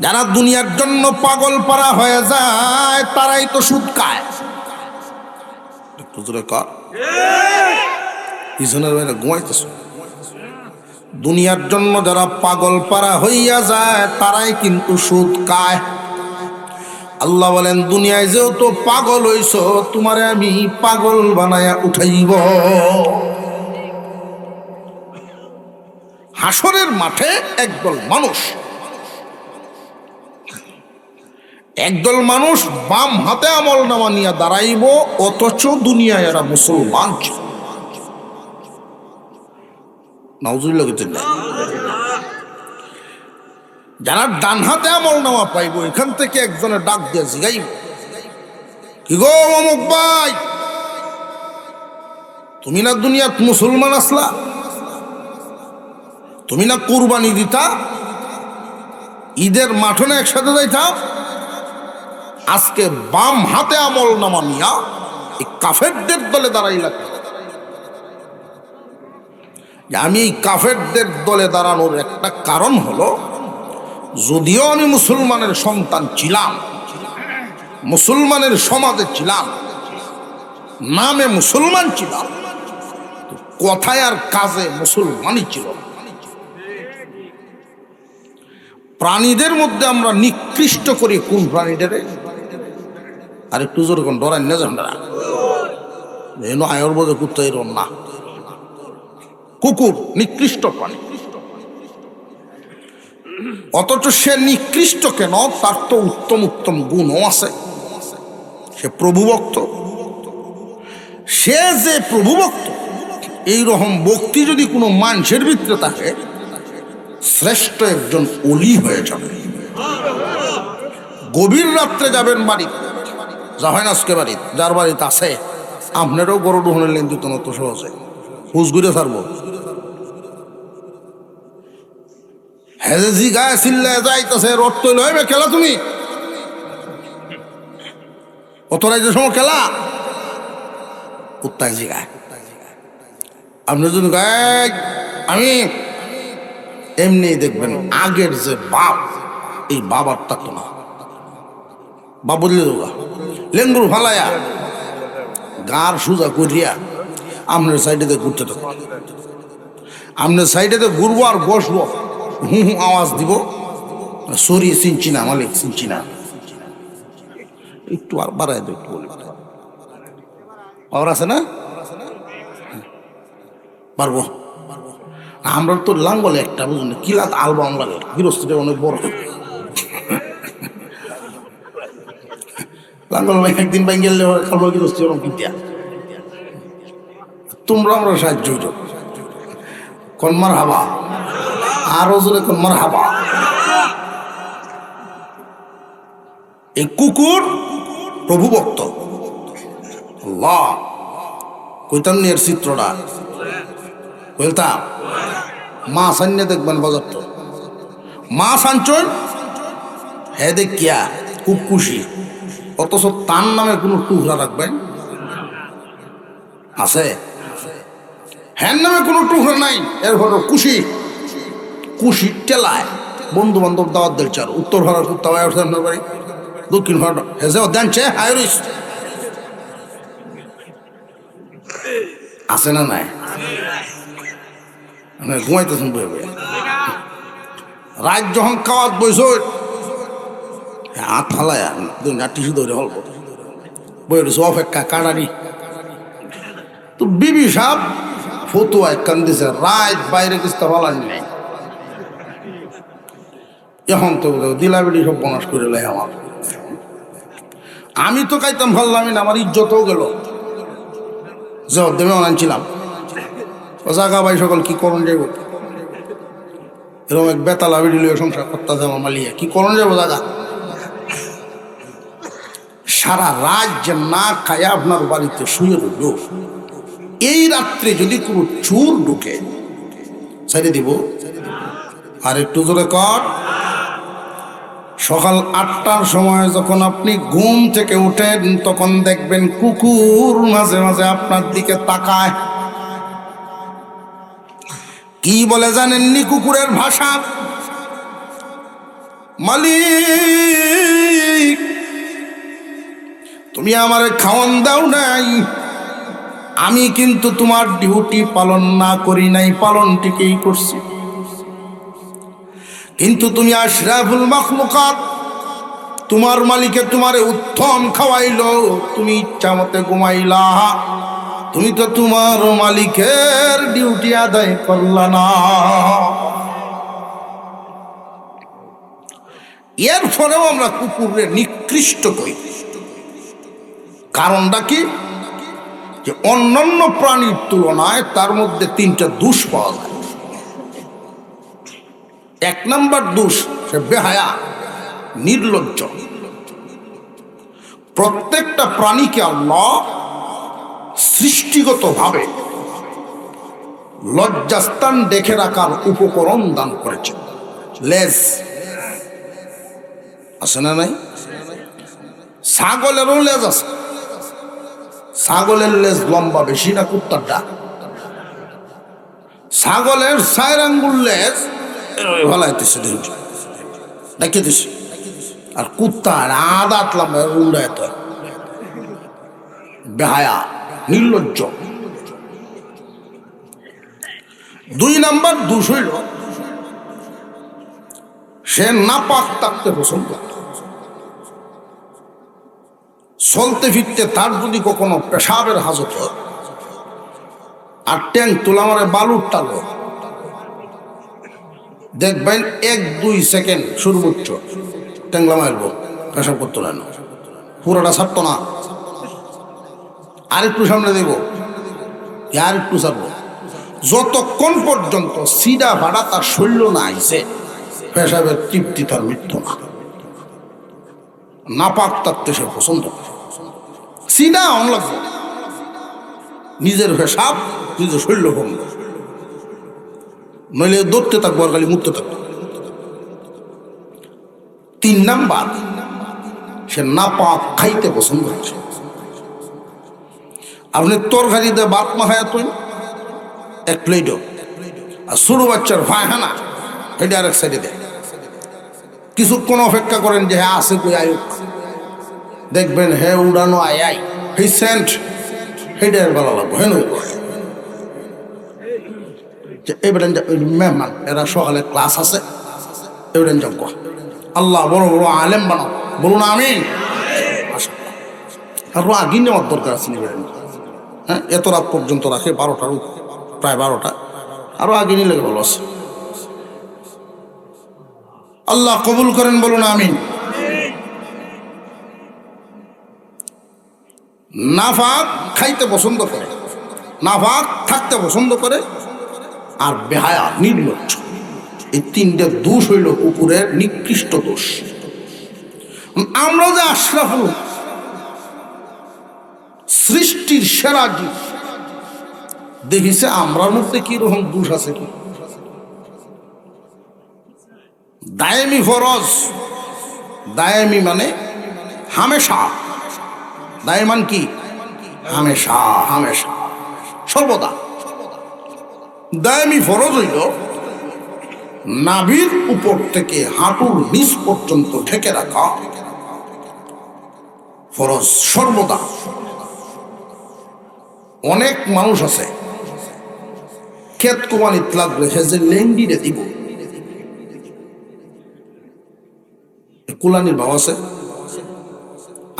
যারা দুনিয়ার জন্য পাগল পারা হয়ে যায় তারাই তো সুদ খায়। একটু জোরে কর, পিছনের বাইরে ঘুমাইতেছ। দুনিয়ার জন্য যারা পাগল পারা হইয়া যায় তারাই কিন্তু সুদ খায়। আল্লাহ বলেন, দুনিয়ায় যেহেতু পাগল হইছ, তোমারে আমি পাগল বানায়া উঠাইব। হাসরের মাঠে একদল মানুষ বাম হাতে আমল নামা নিয়ে দাঁড়াইব, অথচ দুনিয়ায় এরা মুসলমান ছিল। নাউজুবিল্লাহ। যারা ডান হাতে আমল নামা পাইব, এখান থেকে একজনের ডাক দিয়ে জিগাইব, কি গো অমুক ভাই, তুমি না দুনিয়াত মুসলমান আসলা, তুমি না কুরবানি দিতা, ঈদের মাঠনে একসাথে যাইতা, আজকে বাম হাতে আমল নামা নিয়া এই কাফেরদের দলে দাঁড়াইলা। আমি এই কাফেরদের দলে দাঁড়ানোর একটা কারণ হলো, যদিও আমি মুসলমানের সন্তান ছিলাম, মুসলমানের সমাজে ছিলাম, নামে মুসলমান ছিলাম, কথায় আর কাজে মুসলমানই ছিল। প্রাণীদের মধ্যে আমরা নিকৃষ্ট করি কোন প্রাণীদের? আর একটু জোর কোন ডরাই না জানা আয়র বোঝে কুত্তা এরম না, কুকুর নিকৃষ্ট প্রাণী। অথচ সে নিকৃষ্ট কেন? তার তো উত্তম উত্তম গুণও আছে। সে প্রভুভক্ত। সে যে প্রভুভক্ত, এইরকম ভক্তি যদি কোনো মানুষের ভিতরে থাকে, শ্রেষ্ঠ একজন ওলি হয়ে যাবে। গভীর রাত্রে যাবেন বাড়িতে, যা হয় না আজকে বাড়িতে, যার বাড়িতে আছে, আপনারও গরু ডোহনের লেন দিত না তো সহজে, হুস ঘুরে থাকবো। হেজি গায়ে চিল্লে যাইতেছে, রড তৈল হইবে খেলা, তুমি অত রাইজের সময় খেলা কুত্তায় জিগায়। আপনি যদি গায়ে, আমি এমনি দেখবেন আগের যে বাপ, এই বাবার তা তো না, বাপ বদলে দেওয়া লেঙ্গুর ফালাইয়া গার সোজা করিয়া আপনার সাইডেতে ঘুরতে থাকবো, আপনার সাইডেতে ঘুরবো আর বসবো, হু হু আওয়াজ দিব, সরি চিনছি না মালিক, চিনছি না, একটু আর বাড়াই দেব, একটু বলি পাওয়ার আছে না, পারবো। আমরা তো লাঙ্গলে একটা বুঝুন কিলাত আলবাম লাগে, গৃহস্থটা অনেক বড় লাঙ্গল ভাই একদিন ভাই গেলে খাবো গৃহস্থ ওরকম কিনতিয়া, তোমরা আমরা সাহায্য হইত কনমার হাবা, আরো জোরে কনমার হাবা। এই কুকুর প্রভুভক্ত। আল্লাহ কইতাম নি এর চিত্রটা, বলতাম মাছ আনিয়ে দেখবেন বাজার, তো মাছ আনছন হ্যাঁ দেখিয়া খুব খুশি, অথচ তার নামে কোনো টুকরা রাখবেন আছে? হ্যাঁ নামে কোনো টুকরা নাই, এর ফটো খুশি, খুশি টেলায় বন্ধু বান্ধব দাওয়াত দিচ্ছে, আর উত্তর ভাড়ার কুত্তা ভাই উঠছে আপনার বাড়ি, দক্ষিণ ভাড়া হেসে দেনছে হায়রিস আছে না নাই? ঘুমাইতেছেন বই বই, রাত যখন খাওয়াত বইস হাত ফালায় টিসু ধরে হল্প বই রয়েছে অপেক্ষা কানারি, তো বিবি সাহেব ফতুয়া কান দিছে, রাত বাইরে কিস্তা ভালো নাই। এখন তো দিলাবিড়ি সব বনাস করে লাই আমার। আমি তো খাইতাম ভাল্লামি না, আমার ইজ্জতও গেল। জবাব দেবে আনছিলাম, জাগা ভাই সকল কি করণ যাইব, এরকম এক বেতালা বিড়ি লইয়া সংসার করতে যাবো মালিয়া, কি করণ যাবো জাগা। সারা রাত যে না খায়া আপনার বাড়িতে শুয়ে রইল, এই রাত্রে যদি কোনো চোর ঢুকে ছেড়ে দিব। আর একটু জোরে কর। সকাল 8টার সময় যখন আপনি ঘুম থেকে উঠেন, তখন দেখবেন কুকুর মাঝে মাঝে আপনার দিকে তাকায়। কি বলে জানেননি কুকুরের ভাষা? মালিক, তুমি আমারে খাওয়ান দাও নাই, আমি কিন্তু তোমার ডিউটি পালন না করি নাই, পালন ঠিকই করছি। কিন্তু তুমি আশরাফুল মাখলুকাত, তোমার মালিকে তোমারে উত্তম খাওয়াইলো, তুমি ইচ্ছা মতে ঘুমাইলা, তুমি তো তোমার মালিকের ডিউটি আদায় করলা না। এরপরেও আমরা কুকুরে নিকৃষ্ট করি। কারণটা কি? যে অন্যান্য প্রাণীর তুলনায় তার মধ্যে 3টা দোষ পাওয়া যায়। 1 নম্বর দোষ, সে বেহায়া, নির্লজ্জ। প্রত্যেকটা প্রাণীকে আল্লাহ সৃষ্টিগতভাবে লজ্জাস্থান দেখে রাখার উপকরণ দান করেছে। লেজ আছে না নাই? ছাগলেরও লেজ আছে। ছাগলের লেজ লম্বা বেশি না কুত্তারটা? ছাগলের 4 আঙ্গুল লেজ ভালাইতেছে, দেখিতেছে। আর কুত্তার আদাত লম্বা উল্ডায়, তো বেহায়া, নির্লজ্জ। 2 নম্বর দোষ হইল সে নাপাক থাকতে পছন্দ করে। চলতে ফিরতে তার যদি কখনো পেশাবের হাজত হয়, আর ট্যাঙ্ক তোলা মারে বালুর টালো, দেখবেন 1-2 সেকেন্ড সর্বোচ্চ ট্যাংলা মারব, পেশাব করতো না, পুরোটা ছাড়তো না। আরেকটু সামনে দেব, আর একটু ছাড়বো, যতক্ষণ পর্যন্ত সিডা ভাড়া তার শৈল্য না আইছে, পেশাবের তৃপ্তি তার মৃত্যু না। নাপাক থাকতে সে পছন্দ করে। সিডা অন লাগবে, নিজের পেশাব নিজের শৈল্য ভঙ্গ, নইলে দৌড়তে থাকবো আর খালি মুক্ত থাকবো। 3 নাম্বার, সে নাপাক খাইতে পছন্দ করছে। আপনি তরকারিতে বাত মাখায় তুই 1 প্লেটও, আর ছোট বাচ্চার পায়খানা এটা আরেক সাইডে দেয়। কিছুক্ষণ অপেক্ষা করেন যে হ্যাঁ আছে কই আয়ুক, দেখবেন হে উড়ানো আয় আয় হে সেন্ট, সেটা ভালো লাগবো। হ্যাঁ এবার মেহমান, এরা সকালে ক্লাস আছে, এবার যোগ্য। আল্লাহ বড় বড় আলেম বানাও, বলুন আমিন। আরো আগে নেওয়ার দরকার আছে, হ্যাঁ এত রাত পর্যন্ত রাখে, 12টার প্রায় 12টা, আরো আগে নিলে ভালো আছে। আল্লাহ কবুল করেন, বলুন আমিন। নাফাক খাইতে পছন্দ করে, নাফাক থাকতে পছন্দ করে, আর বেহায়া, নির্লজ্জ। এই 3টে দোষ হইল কুকুরের নিকৃষ্ট দোষ। আমরা যে আশরাফুল, সৃষ্টির সেরা জীব, দেখিছে আমরার মধ্যে কি রকম দোষ আছে। কি দায়েমি ফরজ, দায়েমি মানে হামেশা, দায়মান কি হামেশা, হামেশা, সর্বদা। দায়েমি ফরজ হইল নাভির উপর থেকে হাঁটুর নিচ পর্যন্ত ঢেকে রাখা ফরজ, সর্বদা। অনেক মানুষ আছে ক্ষেত কোমানিত লাগলে সে যে লেন্ডিরে দিব, কুলানির ভাব আছে।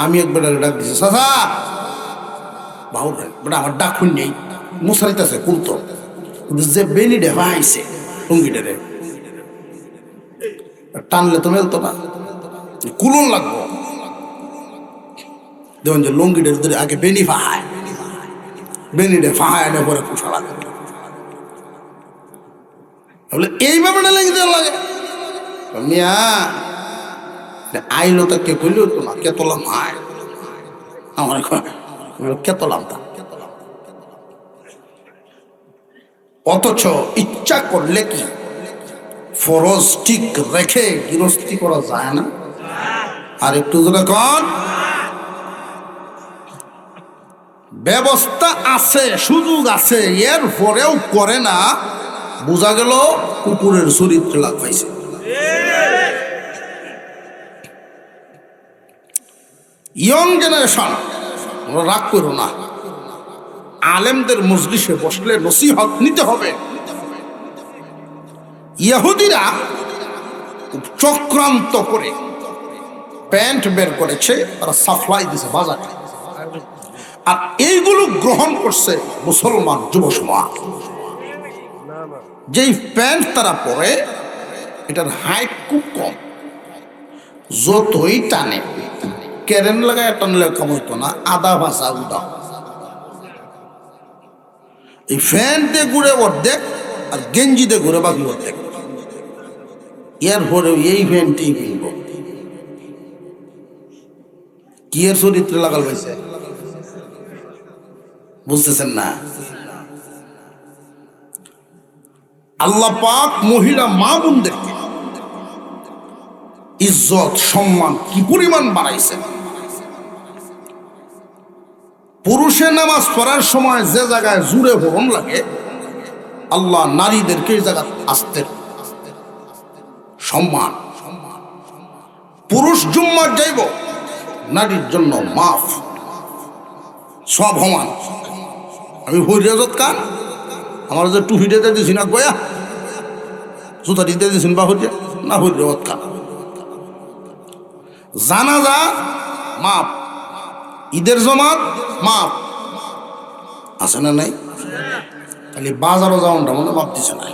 আমি একবার ডাক দিছি, চাচা বাবু বেটা আমার ডাক শুন নেই, মুসারিতেছে কুলতো, যে বেনি ডেভা আইছে লুঙ্গিটারে টানলে তো মেলতো না, কুলন লাগবো। দেখুন যে লুঙ্গিটার ধরে আগে বেনি ফাহায়, বেনিডে ফাহায় এনে পরে কুষা লাগে, এইভাবে না লেগে লাগে মিয়া আইলো তো কে কইলেও তো না, কে তোলাম হায় আমার কে তোলাম তা। অথচ ইচ্ছা করলে কি ফরজ ঠিক রেখে গৃহস্থী করা যায় না? আর একটু জোরে কন, ব্যবস্থা আছে, সুযোগ আছে, এর পরেও করে না, বোঝা গেল কুকুরের চরিত্র লাভ পাইছে। ইয়ং জেনারেশন, রাগ করো না, আলেমদের মজলিসে বসলে নসিহত নিতে হবে। ইহুদিরা চক্রান্ত করে প্যান্ট বের করেছে, তারা সাপ্লাই দিছে বাজারে, আর এইগুলো গ্রহণ করছে মুসলমান যুব সমাজ। যেই প্যান্ট তারা পরে এটার হাইট খুব কম, যতই টানে কেরেন লাগায় টানলে কম হইতো না, আধা ভাষা উদা। এই প্যান্ট দিয়ে ঘুরে অর্ধেক আর গেঞ্জি দিয়ে ঘুরে বাকি অর্ধেক। এর পরে এই প্যান্টই কিনব, কি এর চরিত্রে লাগাল হয়েছে বুঝতেছেন না? আল্লাহ পাক মহিলা মা বোনদেরকে ইজ্জত সম্মান কি পরিমাণ বাড়াইছে। পুরুষের নামাজ পড়ার সময় যে জায়গায় জুড়ে হরণ লাগে, আল্লাহ নারীদেরকে এই জায়গা আসতে সম্মান। পুরুষ জুম্মার যাইব, নারীর জন্য মাফ, সব সমান। আমি হরিয়াজত কান আমার যে টুপি দিতে দিছি না গয়া, জুতা দিতে দিছেন বা হরিয়া না, হরিয়াজত কান। জানাজা মাপ, ঈদের জমাত মাপ, আছে না নাই? খালি বাজারও যাওয়ানটা মনে মাপ দিছে না।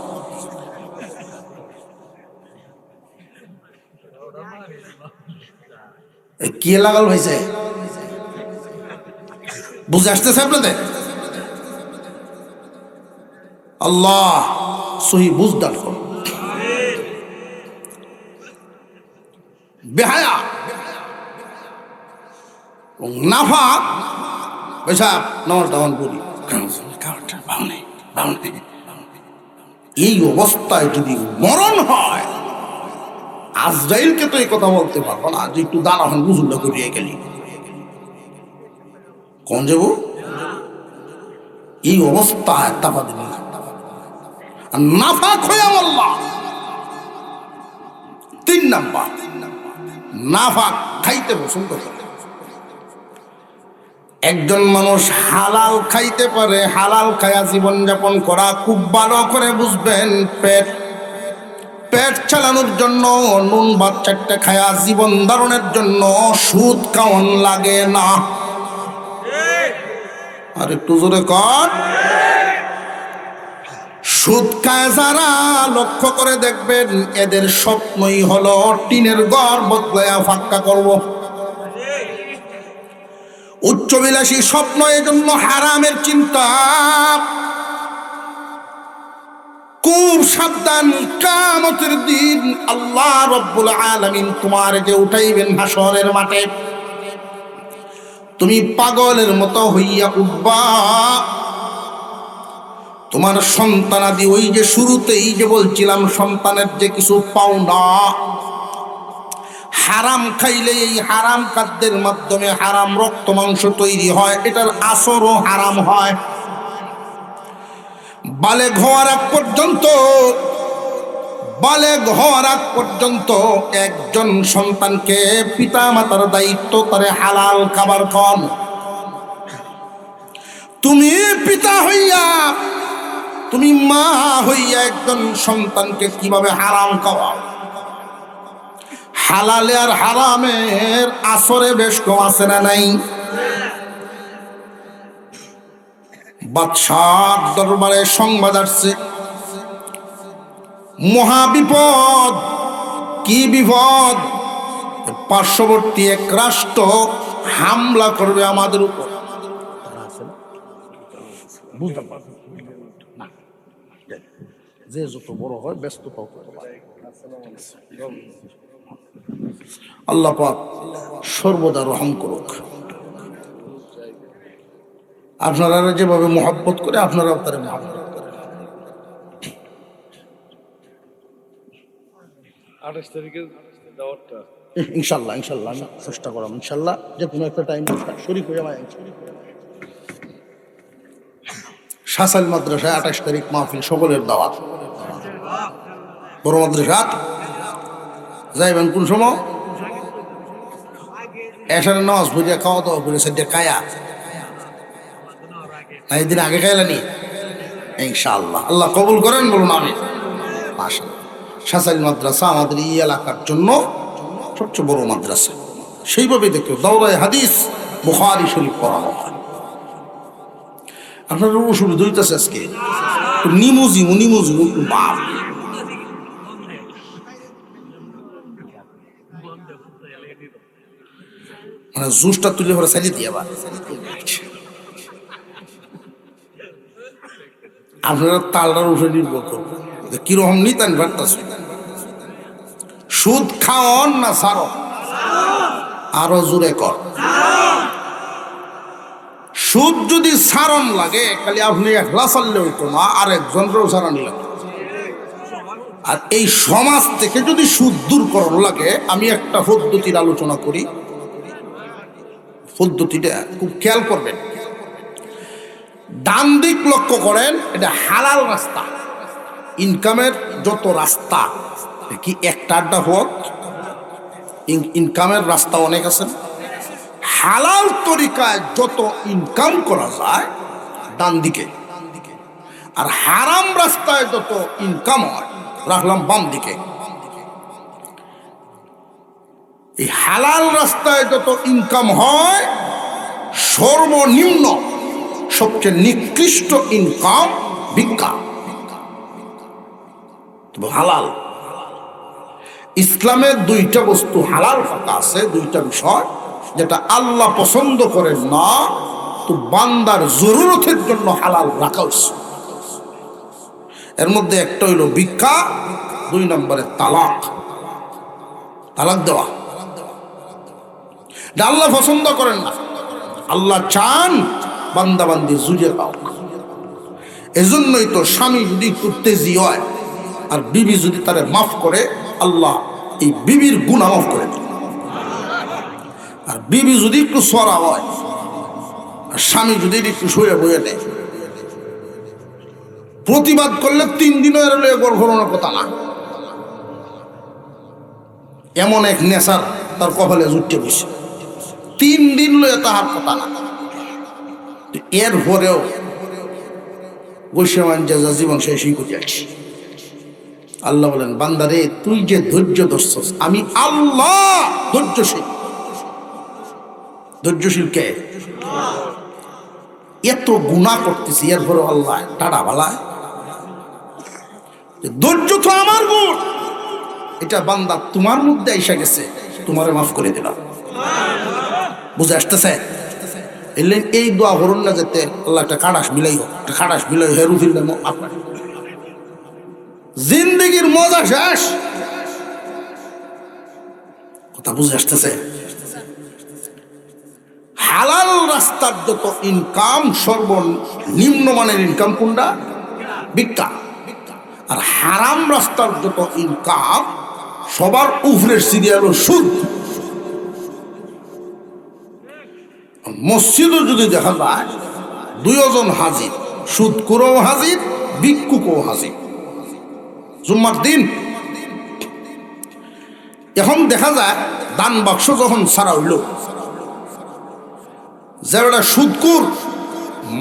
কি লাগাল হয়েছে বুঝে আসতেছে আপনাদের? আল্লাহ সহি বুঝদার করুন। বেহায়া নাফা পেশাব নমল তখন করি, এই অবস্থায় যদি মরণ হয়, আজরাইলকে তো এই কথা বলতে পারবো না যে একটু দাঁড়া হন বুঝুল্লা করিয়ে গেলি, কোন যাব এই অবস্থায় তাপা দিল নাফাক হয়ে আল্লাহ। 3 নাম্বার, নাফাক খাইতে পছন্দ করে। একজন মানুষ হালাল খাইতে পারে, হালাল খায়া জীবন যাপন করা খুব ভালো করে বুঝবেন। পেট চালানোর জন্য নুন ভাত 4টা খায়া জীবন ধারণের জন্য সুদ খাওয়ান লাগে না। আর একটু জোরে কর, সুদ খায় যারা লক্ষ্য করে দেখবেন, এদের স্বপ্নই হলো টিনের ঘর বদলায়া ফাঁকা করব। উচ্চবিলাসী স্বপ্ন, এজন্য হারামের চিন্তা। খুব সাবধান, কিয়ামতের দিন আল্লাহ রাব্বুল আলামিন তোমার যে উঠাইবেন হাসরের মাঠে, তুমি পাগলের মতো হইয়া উঠবা। তোমার সন্তানাদি, ওই যে শুরুতেই যে বলছিলাম সন্তানের যে কিছু পাওনা, হারাম খাইলে এই হারাম খাদ্যের মাধ্যমে হারাম রক্ত মাংস তৈরি হয়, এটার আসরও হারাম হয়। বালেগ হওয়ার আগ পর্যন্ত একজন সন্তানকে পিতা মাতার দায়িত্ব তারে হালাল খাবার খাওয়ানো। তুমি পিতা হইয়া, তুমি মা হইয়া একজন সন্তানকে কিভাবে হারাম খাওয়াও? হালালে আর হারামের আসরে বেশ কম আছে না নাই? বাদশার দরবারে সংবাদ আসছে, মহাবিপদ। কি বিপদ? পার্শ্ববর্তী এক রাষ্ট্র হামলা করবে আমাদের উপর। যে যত বড় হয় ব্যস্ততা আল্লাহ পাক সর্বদা রহম করুক। আপনারা যেভাবে মহব্বত করে আপনারাও তারা মহব্বত করেন। 28 তারিখে দাওয়াতটা ইনশাল্লাহ ইনশাল্লাহ আমি চেষ্টা করলাম, ইনশাল্লাহ যে কোনো একটা টাইম শরীর হয়ে আমার শাসাল মাদ্রাসায় 28 তারিখ মাহফিল, সকলের দাওয়াত। বড় মাদ্রাসাত যাইবেন কোন সময়? এসারের নামাজ বুঝে খাওয়া দাওয়া করে সেটা কায়া না, এই দিন আগে খাইলানি ইনশাআল্লাহ। আল্লাহ কবুল করেন, বলুন আমি। শাসাল মাদ্রাসা আমাদের এই এলাকার জন্য সবচেয়ে বড় মাদ্রাসা। সেইভাবে দেখো দাওরায়ে হাদিস বুখারী শরীফ পড়ানো হয়। আপনার অসুবিধা হইতেছে আজকে নিমুজিমু বাপ, মানে জুসটা তুলে পরে চালিয়ে দিয়ে আবার আপনারা তালটার উপরে নির্ভর করবেন কিরকম নিতেন ভাবতেছে। সুদ খাওয়ান না সারো? আরো জোরে কর। সুদ যদি সারণ লাগে খালি আপনি একলা চাললে হইতো না, আর একজনেরও সারানি লাগে। আর এই সমাজ থেকে যদি সুদ দূর করার লাগে, আমি একটা পদ্ধতির আলোচনা করি। পদ্ধতিটা খুব খেয়াল করবেন। ডান দিক লক্ষ্য করেন, এটা হালাল রাস্তা। ইনকামের যত রাস্তা কি একটা আড্ডা পথ, ইনকামের রাস্তা অনেক আছে। হালাল তরিকায় যত ইনকাম করা যায় ডান দিকে, আর হারাম রাস্তায় যত ইনকাম হয় রাখলাম বাম দিকে। এই হালাল রাস্তায় যত ইনকাম হয়, সর্বনিম্ন সবচেয়ে নিকৃষ্ট ইনকাম ভিক্ষা। হালাল ইসলামের দুইটা বস্তু হালাল ফাঁকা আছে, দুইটা বিষয় যেটা আল্লাহ পছন্দ করেন না, তো বান্দার জরুরতের জন্য হালাল রাখা উচিত। এর মধ্যে একটা হইল ভিক্ষা, 2 নম্বরে তালাক। তালাক দেওয়া আল্লাহ পছন্দ করেন না। আল্লাহ চান বান্দা বান্দি জুড়ে দাও। এজন্যই তো স্বামী যদি একটু তেজি হয় আর বিবি যদি তারে মাফ করে, আল্লাহ এই বিবির গুনাহ মাফ করে দেন। আর বিবি যদি একটু সরা হয় আর স্বামী যদি একটু শুয়ে বয়ে নেয়, প্রতিবাদ করলে 3 দিনও এর লয়ে গড় ঘোরানোর কথা না। এমন এক নেশার তার কপালে জুটতে বসে, 3 দিন লয়ে তাহার কথা না। এর পরেও বৈশ্যামান যা জীবন শেষই করে যাচ্ছি। আল্লাহ বলেন, বান্দারে তুই যে ধৈর্য ধরছস, আমি আল্লাহ ধৈর্যশীল। ধৈর্যশীল কে? এত গুনাহ করতেছি এরপরে আল্লাহ টাটা বালায়। ধৈর্য তো আমার গুণ, এটা বান্দা তোমার মধ্যে এসে গেছে, তোমারে মাফ করে দিলাম। বুঝে আসতেছে? এলেন এই দোয়া করুন না যেতে আল্লাহ একটা কাটাস বিলাই হোক, একটা কাটাস বিলাই হেরু ফিরলে আপনার জিন্দগির মজা শেষ। কথা বুঝে আসতেছে? হালাল রাস্তার যত ইনকাম, সর্বনিম্ন মানের ইনকাম কোনটা? ভিক্ষা। আর হারাম রাস্তার যত ইনকাম সবার উপরের সিরিয়াল সুদ। মসজিদও যদি দেখা যায় 2 জন হাজির, সুদখোরও হাজির, ভিক্ষুকও হাজির জুম্মার দিন। এখন দেখা যায় দান বাক্স যখন ছাড়া হইল, যারা সুদখোর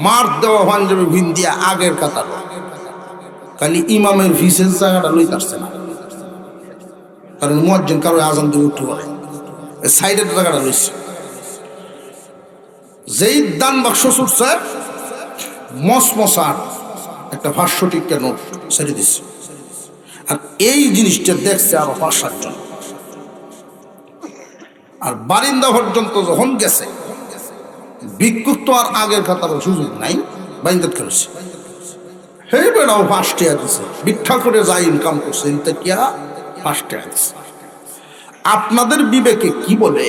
মার দেওয়া পাঞ্জাবি ভিন দিয়া আগের কাতার, খালি ইমামের ভিসের জায়গাটা লই আসছে না, কারণ মুয়াজ্জিন কারো আজান দিয়ে উঠতে পারে, সাইডের জায়গাটা লইছে। যেই দান বাক্স ছুটছে মশমশার একটা 500 টিকা নোট ছেড়ে দিচ্ছে। আর এই জিনিসটা দেখছে আরো 5-7 জন। আর বারিন্দা পর্যন্ত যখন গেছে, ভিক্ষুক তো আর আগের কাতারও সুযোগ নাই, বাইন্দাত করেছে। হে বেড়াও 5 টাকা দিছে, ভিক্ষা করে যা ইনকাম করছে এতে কিয়া 5 টাকা দিছে। আপনাদের বিবেকে কি বলে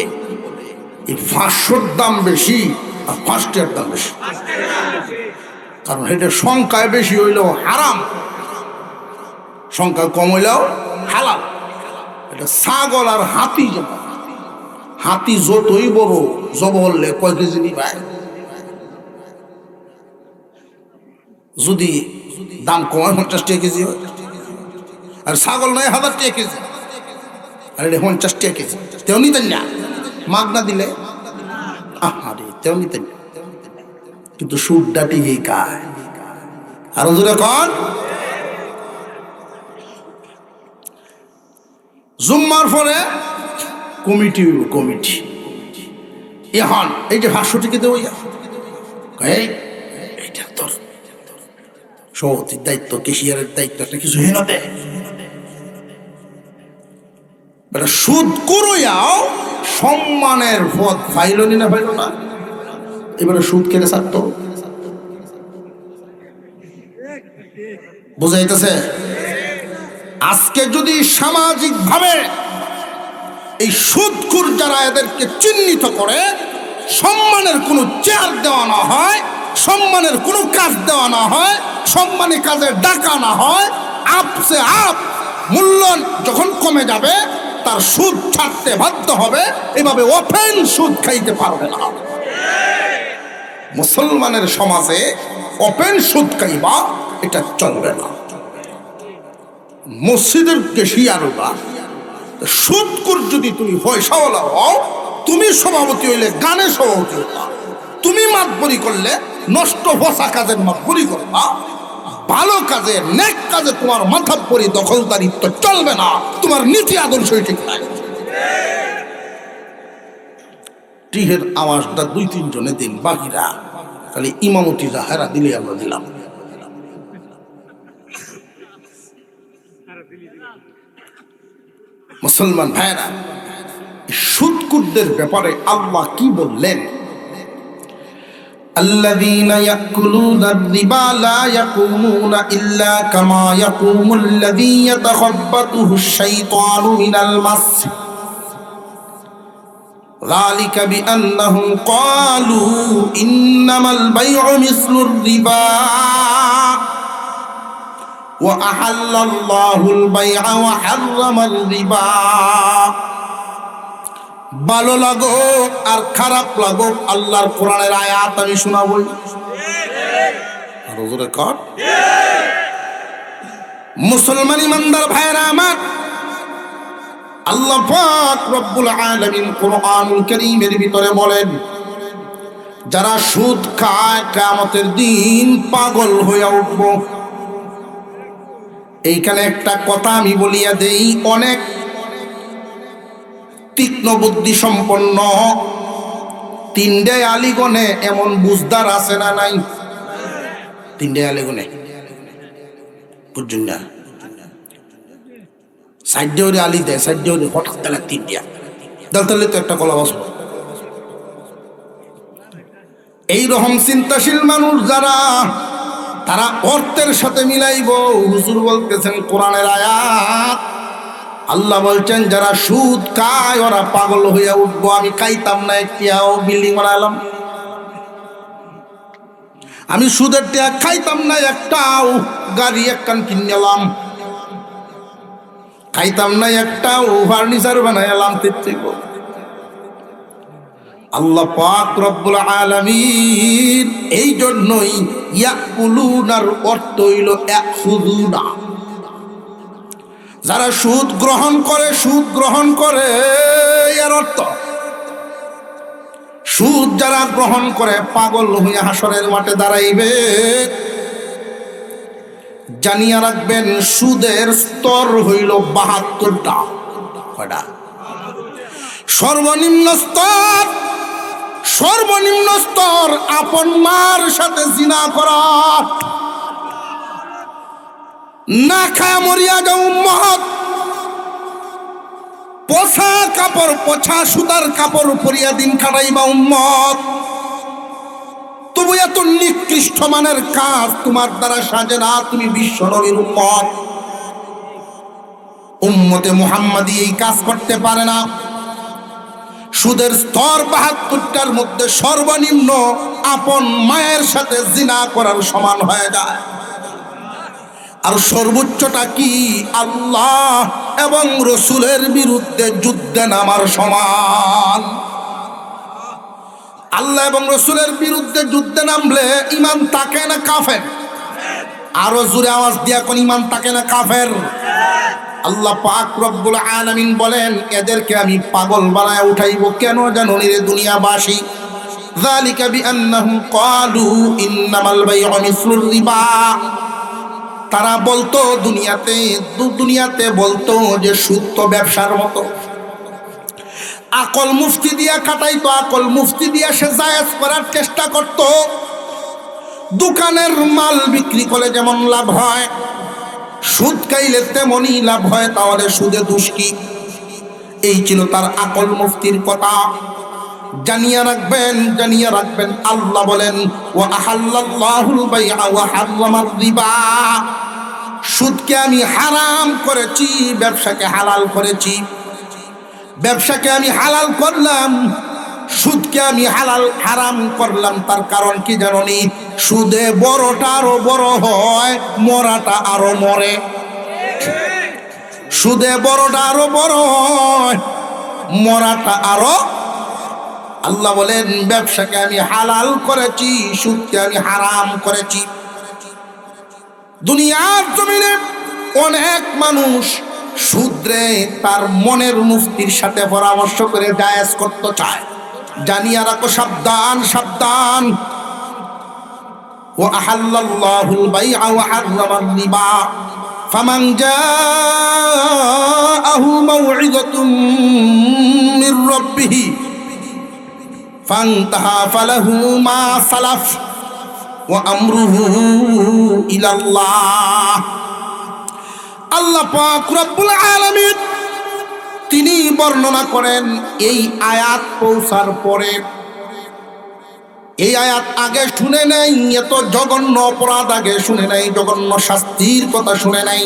এই 500-র দাম বেশি আর 5 টাকার দাম বেশি? কারণ এটা সংখ্যায় বেশি হইলেও হারাম, সংখ্যা কম হইলেও হালাল। এটা ছাগল আর হাতি যেমন, হাতি যতই বড় জব হলে কয় কেজি নিবায়, যদি দাম কমায় 50 টাকা কেজি হয়, আর ছাগল নয় 1000 টাকা কেজি, আর এটা 50 টাকা কেজি। তেও নিতেন না, মাগনা দিলে আরে তেও নিতেন না। কিন্তু সুদটাটি এই কায় আর জোরে কন। জুম্মার পরে কমিটি হইব, কমিটি এখন এই যে 500 টাকা দেবো, এইটা তোর সভাপতির দায়িত্ব, কেশিয়ারের দায়িত্ব, একটা কিছু হেন দেয়। সুদ করইয়াও সম্মানের পথ ফাইল নি না, ফাইল না। এবারে সুদ কেটে ছাড়তো, বুঝাইতেছে? আজকে যদি সামাজিক ভাবে এই সুদখোর যারা এদেরকে চিহ্নিত করে সম্মানের কোনো চেয়ার দেওয়া না হয়, সম্মানের কোনো কাজ দেওয়া না হয়, সম্মানী কাজে ডাকা না হয়, আপসে আপ মূল্য যখন কমে যাবে তার সুদ ছাড়তে বাধ্য হবে। এভাবে ওপেন সুদ খাইতে পারবে না। মুসলমানের সমাজে ওপেন সুদ খাইবা এটা চলবে না। মসজিদের কেশিয়াররা সুদখোর যদি তুমি পয়সাওয়ালা হও, তুমি সভাপতি হইলে গানে সভাপতি হবা, তুমি মাতবরি করলে নষ্ট ফসা কাজের মাতবরি করবা, ভালো কাজে নেক কাজে তোমার মাথাব্বরি দখলদারিত্ব চলবে না। তোমার নীতি আদর্শই ঠিক নাই। টিহের আওয়াজটা 2-3 জনে দিন, বাকিরা খালি ইমামতি যাহারা দিলে আমরা দিলাম। মুসলমান ভাইরা, সুদখোরদের ব্যাপারে আল্লাহ কি বললেন? আল্লাযীনা ইয়াকুলুনা আর-রিবা লা ইয়াকুমুনা ইল্লা কামা ইয়াকুমুল্লাযী ইয়াতাখাব্বাতুহু আশ-শাইতানু মিনাল মাস, যালিকা বিআন্নাহুম ক্বালু ইন্নামাল বাই'উ মিসলুর রিবা ওয়া আহাল্লাল্লাহুল বাই'a ওয়া হাররামার রিবা। ভালো লাগো আর খারাপ লাগো, আল্লাহর কোরআনের আয়াত আমি শোনাবই। মুসলমান ইমানদার ভাইরা আমার, আল্লাহ পাক রব্বুল আলামিন কোরআনুল কারীমের ভিতরে বলেন, যারা সুদ খায় কিয়ামতের দিন পাগল হয়ে উঠব। এইখানে একটা কথা আমি বলিয়া দেই, অনেক তীক্ষ্ণ বুদ্ধি সম্পন্ন 3টে আলিগণে এমন বুঝদার আছে না নাই? 3টে আলিগণে বুঝুন না, সাইডে ওরে আলি দেয়, সাইডে ওরে হঠাৎ তাহলে 3টা দলতালে তো একটা কলা বসব। এইরকম চিন্তাশীল মানুষ যারা, তারা অর্থের সাথে মিলাইব। হুজুর বলতেছেন কোরআনের আয়াত, আল্লাহ বলছেন যারা সুদ খায় ওরা পাগল হইয়া উঠবো। আমি খাইতাম না একটিয়াও, বিল্ডিং বানালাম। আমি সুদের টাকা খাইতাম না একটাও, গাড়ি একখান কিনলাম। খাইতাম না একটাও, ফার্নিচার বানাইলাম। আল্লাহ পাক রব্বুল আলামিন এই জন্যই ইয়াকুলুনার অর্থ হইল ইয়াখুযুনা, যারা সুদ গ্রহণ করে, সুদ গ্রহণ করে এর অর্থ। সুদ যারা গ্রহণ করে পাগল হইয়া হাসরের মাঠে দাঁড়াইবে। জানিয়া রাখবেন সুদের স্তর হইল 72টা। কয়টা? সর্বনিম্ন স্তর সর্বনিম্ন স্তর আপন মার সাথে জিনা করা। না খায়া মরিয়া যাও উম্মত, পোছা কাপড়, পোছা সুতার কাপড় পরিয়া দিন কাটাইবা উম্মত। তবু এত নিকৃষ্ট মানের কাজ তোমার দ্বারা সাজে না, তুমি বিশ্ব নবীর উম্মত। উম্মতে মুহাম্মাদি এই কাজ করতে পারে না। সুদের স্তর ৭২টার মধ্যে সর্বনিম্ন আপন মায়ের সাথে জিনা করার সমান হয়ে যায়। আর সর্বোচ্চটা কি? আল্লাহ এবং রসুলের বিরুদ্ধে যুদ্ধে নামার সমান। আল্লাহ এবং রসুলের বিরুদ্ধে যুদ্ধে নামলে ইমান থাকে না কাফের? আরো জোরে আওয়াজ দিয়া কোন ইমান থাকে না কাফের? আল্লাহ পাক রব্বুল আলামিন বলেন, এদেরকে আমি পাগল বানায় উঠাইব কেন জানো রে দুনিয়াবাসী? যালিকা বিআন্নাহুম ক্বালু ইন্নামাল বাইউ মিসলুর রিবা। তারা বলতো দুনিয়াতে বলতো যে সুদ তো ব্যবসার মতো। আকল মুফতি দিয়া কাটাইতো, আকল মুফতি দিয়া সে জায়েজ করার চেষ্টা করত। দোকানের মাল বিক্রি করে যেমন লাভ হয়, সুদ খাইলে তেমনই লাভ হয়, তাহলে সুদে দোষ কি? এই ছিল তার আকল মুফতির কথা। জানিয়ে রাখবেন আল্লাহ বলেন, ওয়া আহাল্লাল্লাহুল বাইআ ওয়া হাররামার রিবা। সুদকে আমি হারাম করেছি, ব্যবসাকে হালাল করেছি। ব্যবসাকে আমি হালাল করলাম, সুদকে আমি হারাম করলাম। তার কারণ কি জানোনি? সুদে বড়টা আরো বড় হয়, মরাটা আরো মরে। সুদে বড়টা আরো বড় হয়, মরাটা আরো। আল্লাহ বলেন, ব্যবসাকে আমি হালাল করেছি, সুদকে আমি হারাম করেছি। দুনিয়ার জমিনে অনেক মানুষ সুদরে তার মনের মুফতির সাথে পরামর্শ করে জায়েজ করতে চায়। জানিয়া রাখো, সাবধান সাবধান। ওয়া আহাল্লাল্লাহুল বাইআ ওয়া হাররামার রিবা। ফামান জাআহু মাউইযাতুম মির রাব্বিহি ফান্তাহা ফালাহু মা সালাফ ওয়া আমরুহু ইলাল্লাহ। আল্লাহ পাক রব্বুল আলামিন তিনি বর্ণনা করেন এই আয়াত পৌঁছার পরে। এই আয়াত আগে শুনে নাই, এত জঘন্য অপরাধ আগে শুনে নাই, জঘন্য শাস্তির কথা শুনে নাই।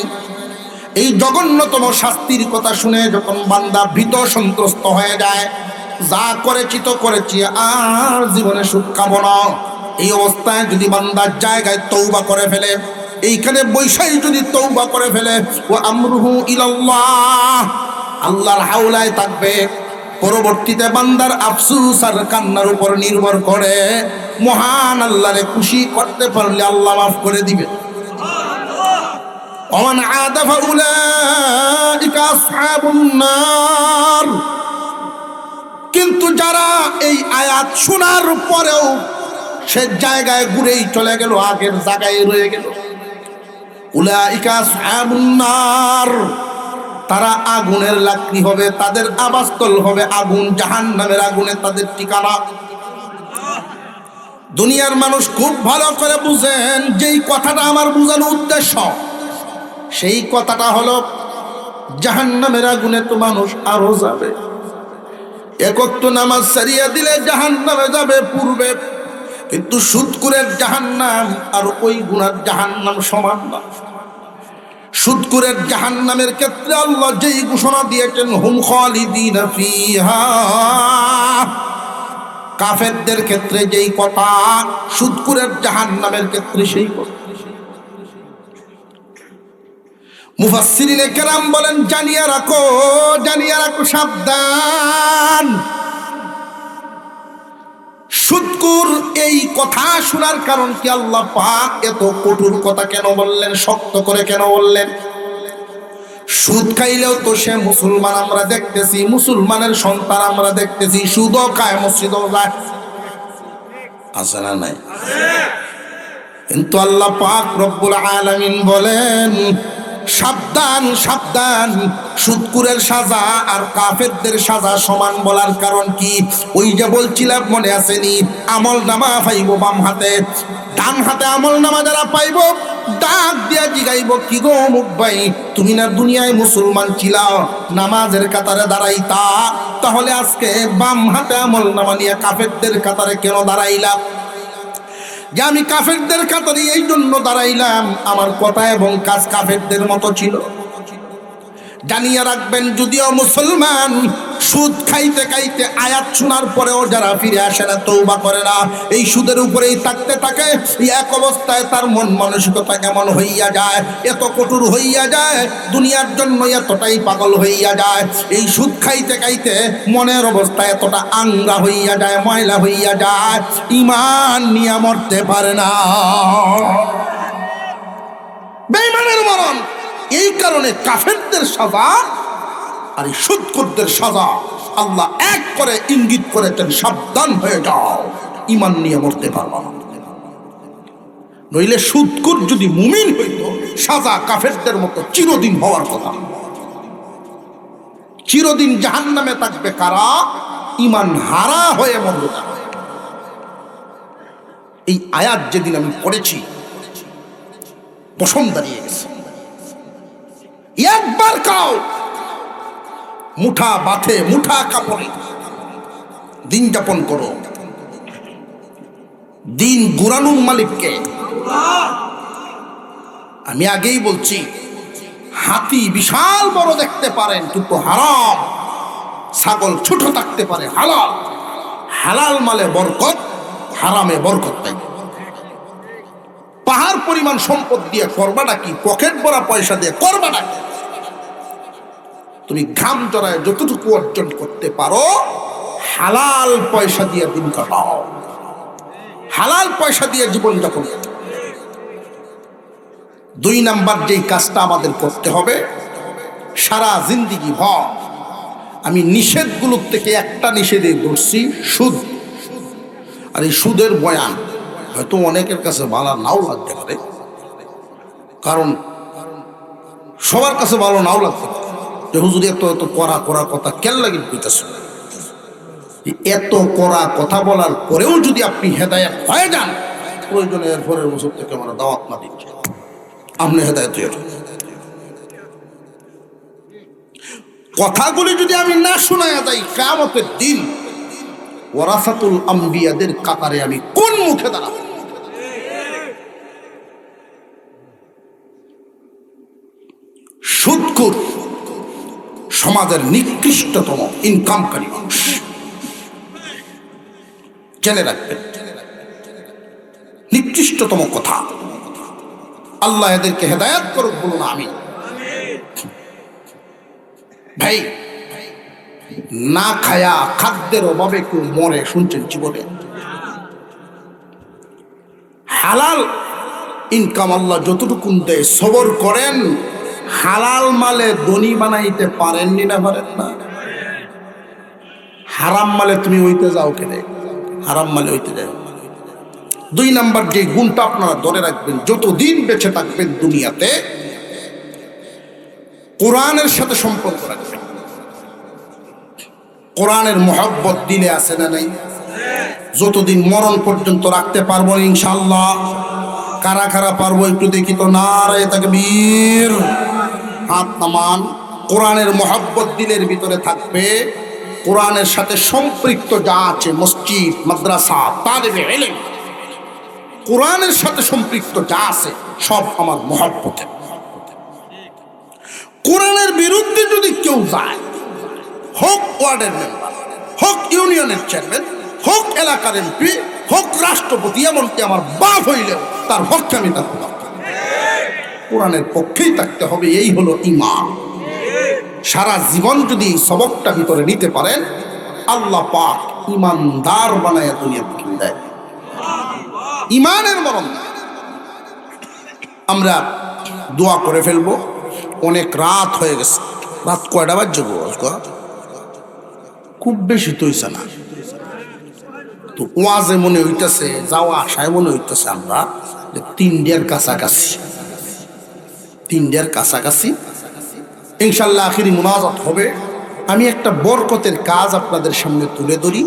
এই জঘন্যতম শাস্তির কথা শুনে যখন বান্দা ভীত সন্ত্রস্ত হয়ে যায়, যা করেছি তো করেছি, আর জীবনে সুখ খাবো না, এই অবস্থায় যদি বান্দার জায়গায় তওবা করে ফেলে, এইখানে বৈশাই যদি তওবা করে ফেলে, ও আমরুহু ইলাল্লাহ, আল্লাহর হাওলায় থাকবে। পরবর্তীতে বান্দার আফসোস আর কান্নার উপর নির্ভর করে। মহান আল্লাহরে খুশি করতে পারলে আল্লাহ মাফ করে দিবে। ওমান আদা ফাউলাইকা আসহাবুন নার। কিন্তু যারা এই আয়াত শোনার পরেও সে জায়গায় ঘুরেই চলে গেল, আগের জায়গায় রয়ে গেল, উলাইকা আসহাবুন নার, তারা আগুনের লাকড়ি হবে, তাদের আবাসস্থল হবে আগুন, জাহান্নামের আগুনে তাদের ঠিকানা। দুনিয়ার মানুষ খুব ভালো করে বুঝেন, যেই কথাটা আমার বোঝানোর উদ্দেশ্য, সেই কথাটা হলো জাহান্নামের আগুনে তো মানুষ আরো যাবে। এক ওয়াক্ত নামাজ ছাড়িয়া দিলে জাহান্নামে যাবে পূর্বে, কিন্তু সুদখোরের জাহান্নাম আর ওই গুনার জাহান্নাম সমান না। সুদখোরের জাহান্নামের ক্ষেত্রে আল্লাহ যেই ঘোষণা দিয়েছেন, হুম খালিদিনা ফিহা, কাফেরদের ক্ষেত্রে যেই কথা, সুদখোরের জাহান্নামের ক্ষেত্রে সেই কথা। মুফাসসিরিনে কেরাম বলেন, জানিয়া রাখো সাবধান। সুদখোর এই কথা শোনার কারণ কি? আল্লাহ পাক এত কঠোর কথা কেন বললেন, শক্ত করে কেন বললেন? সুদ খাইলেও তো সে মুসলমান, আমরা দেখতেছি, মুসলমানের সন্তান আমরা দেখতেছি, সুদও খায়, মসজিদও যায়, আছে না নাই? কিন্তু আল্লাহ পাক রব্বুল আলামিন বলেন, সাবধান সাবধান, সুদকুরের সাজা আর কাফেরদের সাজা সমান বলার কারণ কি? ওই যে বলছিলাম মনে আসেনি, আমল নামা পাইব বাম হাতে, ডান হাতে আমল নামা যারা পাইব ডাক দিয়া জিগাইব, কি গো মুখ ভাই, তুমি না দুনিয়ায় মুসলমান ছিলাও, নামাজের কাতারে দাঁড়াইতা, তাহলে আজকে বাম হাতে আমল নামা নিয়ে কাফেরদের কাতারে কেন দাঁড়াইলা? যে আমি কাফেরদের কাতারে এই জন্য দাঁড়াইলাম, আমার কথা এবং কাজ কাফেরদের মতো ছিল। জানিয়ে রাখবেন, যদিও মুসলমান, সুদ খাইতে খাইতে আয়াত শোনার পরেও যারা ফিরে আসে না, তওবা করে না, এই সুদের উপরেই থাকতে থাকে, এক অবস্থায় তার মন মানসিকতা এমন হইয়া যায়, এত কঠোর হইয়া যায়, দুনিয়ার জন্য এতটাই পাগল হইয়া যায়, এই সুদ খাইতে খাইতে মনের অবস্থা এতটা আংরা হইয়া যায়, ময়লা হইয়া যায়, ঈমান নিয়ে মরতে পারে না, বেঈমানের মরণ। এই কারণে কাফেরদের সাজা আর এই সুদখোরদের সাজা আল্লাহ এক করে ইঙ্গিত করেছেন, সাবধান হয়ে যাও, ঈমান নিয়ে মরতে পারবা না। নইলে সুদখোর যদি মুমিন হইতো, সাজা কাফেরদের মতো চিরদিন হওয়ার কথা। চিরদিন জাহান্নামে থাকবে কারা? ঈমান হারা হয়ে মরবে তারা। এই আয়াত যেদিন আমি পড়েছি, পশম দাঁড়িয়ে গেছে। একবার কাও মুঠা বাথে, মুঠা কাপড়ে দিন যাপন করো। দিন গুরানুর মালিককে। আমি আগেই বলছি, হাতি বিশাল বড় দেখতে পারেন কিন্তু হারাম, ছাগল ছোট থাকতে পারে হালাল। হালাল মালে বরকত, হারামে বরকত নাই। পাহাড় পরিমাণ সম্পদ দিয়ে করবাটা কি? পকেট ভরা পয়সা দিয়ে করবাটা কি? তুমি ঘাম জড়ায় যতটুকু অর্জন করতে পারো, হালাল পয়সা দিয়ে দিন কাটাও, হালাল পয়সা দিয়ে জীবন যাপন। 2 নাম্বার যেই কাজটা আমাদের করতে হবে, সারা জিন্দিগি ভর আমি নিষেধগুলোর থেকে একটা নিষেধে ধরছি, সুদ। আর এই সুদের বয়ান হয়তো অনেকের কাছে ভালো নাও লাগতে পারে, কারণ সবার কাছে ভালো নাও লাগতে পারে যে হুজুর এত এত কড়া কড়া কথা কেন লাগে কইতেছে। এত কড়া কথা বলার পরেও যদি আপনি হেদায়েত হয়ে যান, প্রয়োজনে এর পরের বছর থেকে আমরা দাওয়াত না দিচ্ছি, আপনি হেদায়েত হয়ে যান। কথাগুলি যদি আমি না শোনায়া যাই, কিয়ামতের দিন ওয়ারাসাতুল আম্বিয়াদের কাতারে আমি কোন মুখে দাঁড়াবো? সুদখোর সমাজের নিকৃষ্টতম ইনকামকারী মানুষ, জেনে রাখবেন। নিকৃষ্টতম কথা। আল্লাহ এদেরকে হেদায়েত করুক, বলুন আমিন। ভাই, না খায়া খাদ্যের অভাবে কেউ মরে শুনছেন জীবনে? হালাল ইনকাম আল্লাহ যতটুকু দেয় সবর করেন। হালাল মালে ধনী বানাইতে পারেননি না? পারেন না। হারাম মালে তুমি হইতে যাও কেনে? হারাম মালে হইতে যাও। 2 নাম্বার যে গুণটা আপনারা ধরে রাখবেন, যতদিন বেঁচে থাকবেন দুনিয়াতে, কোরআনের সাথে সম্পর্ক রাখবেন। কোরআনের মহব্বত দিলে আছে না নাই? যতদিন মরণ পর্যন্ত রাখতে পারবো ইনশাআল্লাহ। কারা কারা পারবো একটু দেখি তো। নারে তাকবীর, হাত নামান। কোরআনের মহব্বত দিলের ভিতরে থাকবে। কোরআনের সাথে সম্পৃক্ত যা আছে, মসজিদ, মাদ্রাসা, তালিবে ইলম, কোরআনের সাথে সম্পৃক্ত যা আছে সব আমার মহব্বতে। কোরআনের বিরুদ্ধে যদি কেউ যায়, হোক ওয়ার্ডের মেম্বার, হোক ইউনিয়নের চেয়ারম্যান, হোক এলাকার এমপি, হোক রাষ্ট্রপতি, এমনকি আমার বাপ হইলেও তার পক্ষে আমি থাকতে পারব। কোরআনের পক্ষেই থাকতে হবে। এই হলো ঈমান। সারা জীবন যদি এই সবকটা ভিতরে নিতে পারেন, আল্লাহ পাক ঈমানদার বানায় দুনিয়াতে দেয়, ঈমানের মরণ। আমরা দোয়া করে ফেলবো। অনেক রাত হয়ে গেছে। রাত কয়টা বাজছে গো? খুব বেশি তো হইছে না। তো ওয়াজে মনে হইতেছে, যাওয়া আসায় মনে হইতেছে আমরা যে 3টার কাছাকাছি। 3টার কাছাকাছি ইনশাআল্লাহ আখিরি মুনাজাত হবে। আমি একটা বরকতের কাজ আপনাদের সামনে তুলে ধরি।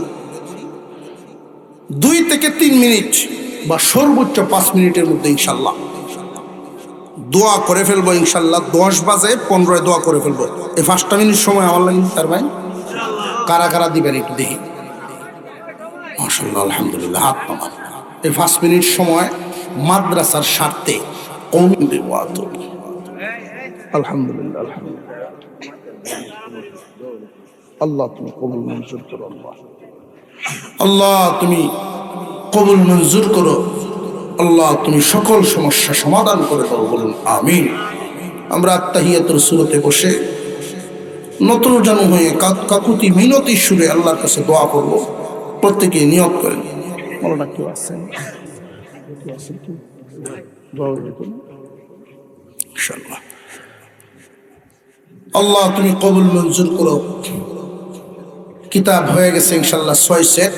2 থেকে 3 মিনিট বা সর্বোচ্চ 5 মিনিটের মধ্যে ইনশাআল্লাহ দোয়া করে ফেলবো। ইনশাআল্লাহ 10 বাজে 15 দোয়া করে ফেলবো। এই 5টা মিনিট সময় আমার লাগে তার ভাই কারা কারা দিবেন একটু দেখি। মাশাআল্লাহ, আলহামদুলিল্লাহ, হাত নামান। এই 5 মিনিট সময় মাদ্রাসার স্বার্থে আলহামদুলিল্লাহ, আলহামদুলিল্লাহ। আল্লাহ তুমি কবুল মঞ্জুর করো। আল্লাহ তুমি কবুল মঞ্জুর করো। আল্লাহ তুমি সকল সমস্যা সমাধান করে দাও, বলুন আমিন। আমরা আত্তাহিয়াতুর সূরাতে বসে নতুন জানু হয়ে কাকুতি মিনতি সুরে আল্লাহর কাছে দোয়া করব। প্রত্যেকে নিয়ত করেন। মৌলানা কেউ আছেন? ইনশাআল্লাহ আল্লাহ তুমি কবুল মঞ্জুর করো। কিতাব হয়ে গেছে ইনশাআল্লাহ 6 সেট।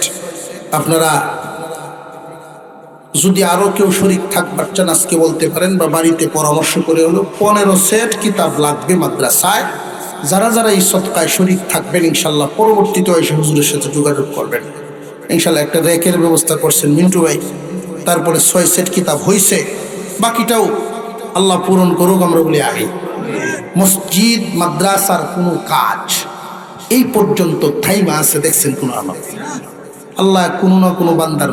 আপনারা যদি আরো কেউ শরীক থাকবার চান আজকে বলতে পারেন, বা বাড়িতে পরামর্শ করে হলো 15 সেট কিতাব লাগবে মাদ্রাসায়। যারা যারা এই সদকায় শরীক থাকবেন ইনশাআল্লাহ পরবর্তীতে এসে হুজুরের সাথে যোগাযোগ করবেন। ইনশাআল্লাহ একটা র্যাকের ব্যবস্থা করছেন মিন্টু ভাই। তারপরে 6 সেট কিতাব হয়েছে, বাকিটাও আল্লাহ পূরণ করুক, আমরা বলি আমিন। মসজিদ মাদ্রাসার কোনো কাজ এই পর্যন্ত থাইমা আছে দেখছেন কোন আমল? আল্লাহ কোনো না কোনো বান্দার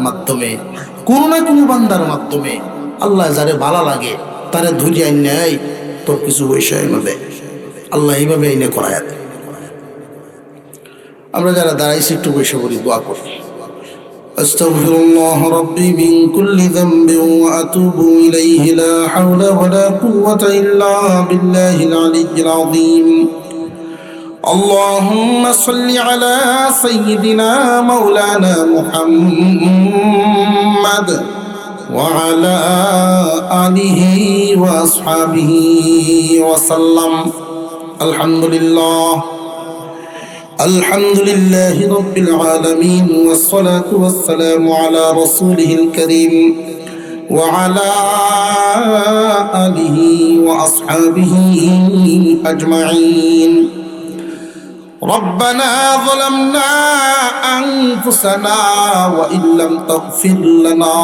মাধ্যমে আল্লাহ যারে ভালো লাগে তারে ধৈর্য নেয়, তোর কিছু পয়সা এনে দেয়। আল্লাহ এইভাবে এনে করায়। আমরা যারা দাঁড়াইছি একটু বসে বলি, দোয়া করি। আস্তাগফিরুল্লাহ রাব্বি মিন কুল্লি যামবিন ওয়া আতুবু ইলাইহি লা হাওলা ওয়া লা কুওয়াতা ইল্লা বিল্লাহিল আলিয়্যিল আযীম। اللهم صل على سيدنا مولانا محمد وعلى آله وأصحابه وسلم. الحمد لله رب العالمين، والصلاة والسلام على رسوله الكريم وعلى آله وأصحابه أجمعين. ربنا ظلمنا أنفسنا وإن لم تغفر لنا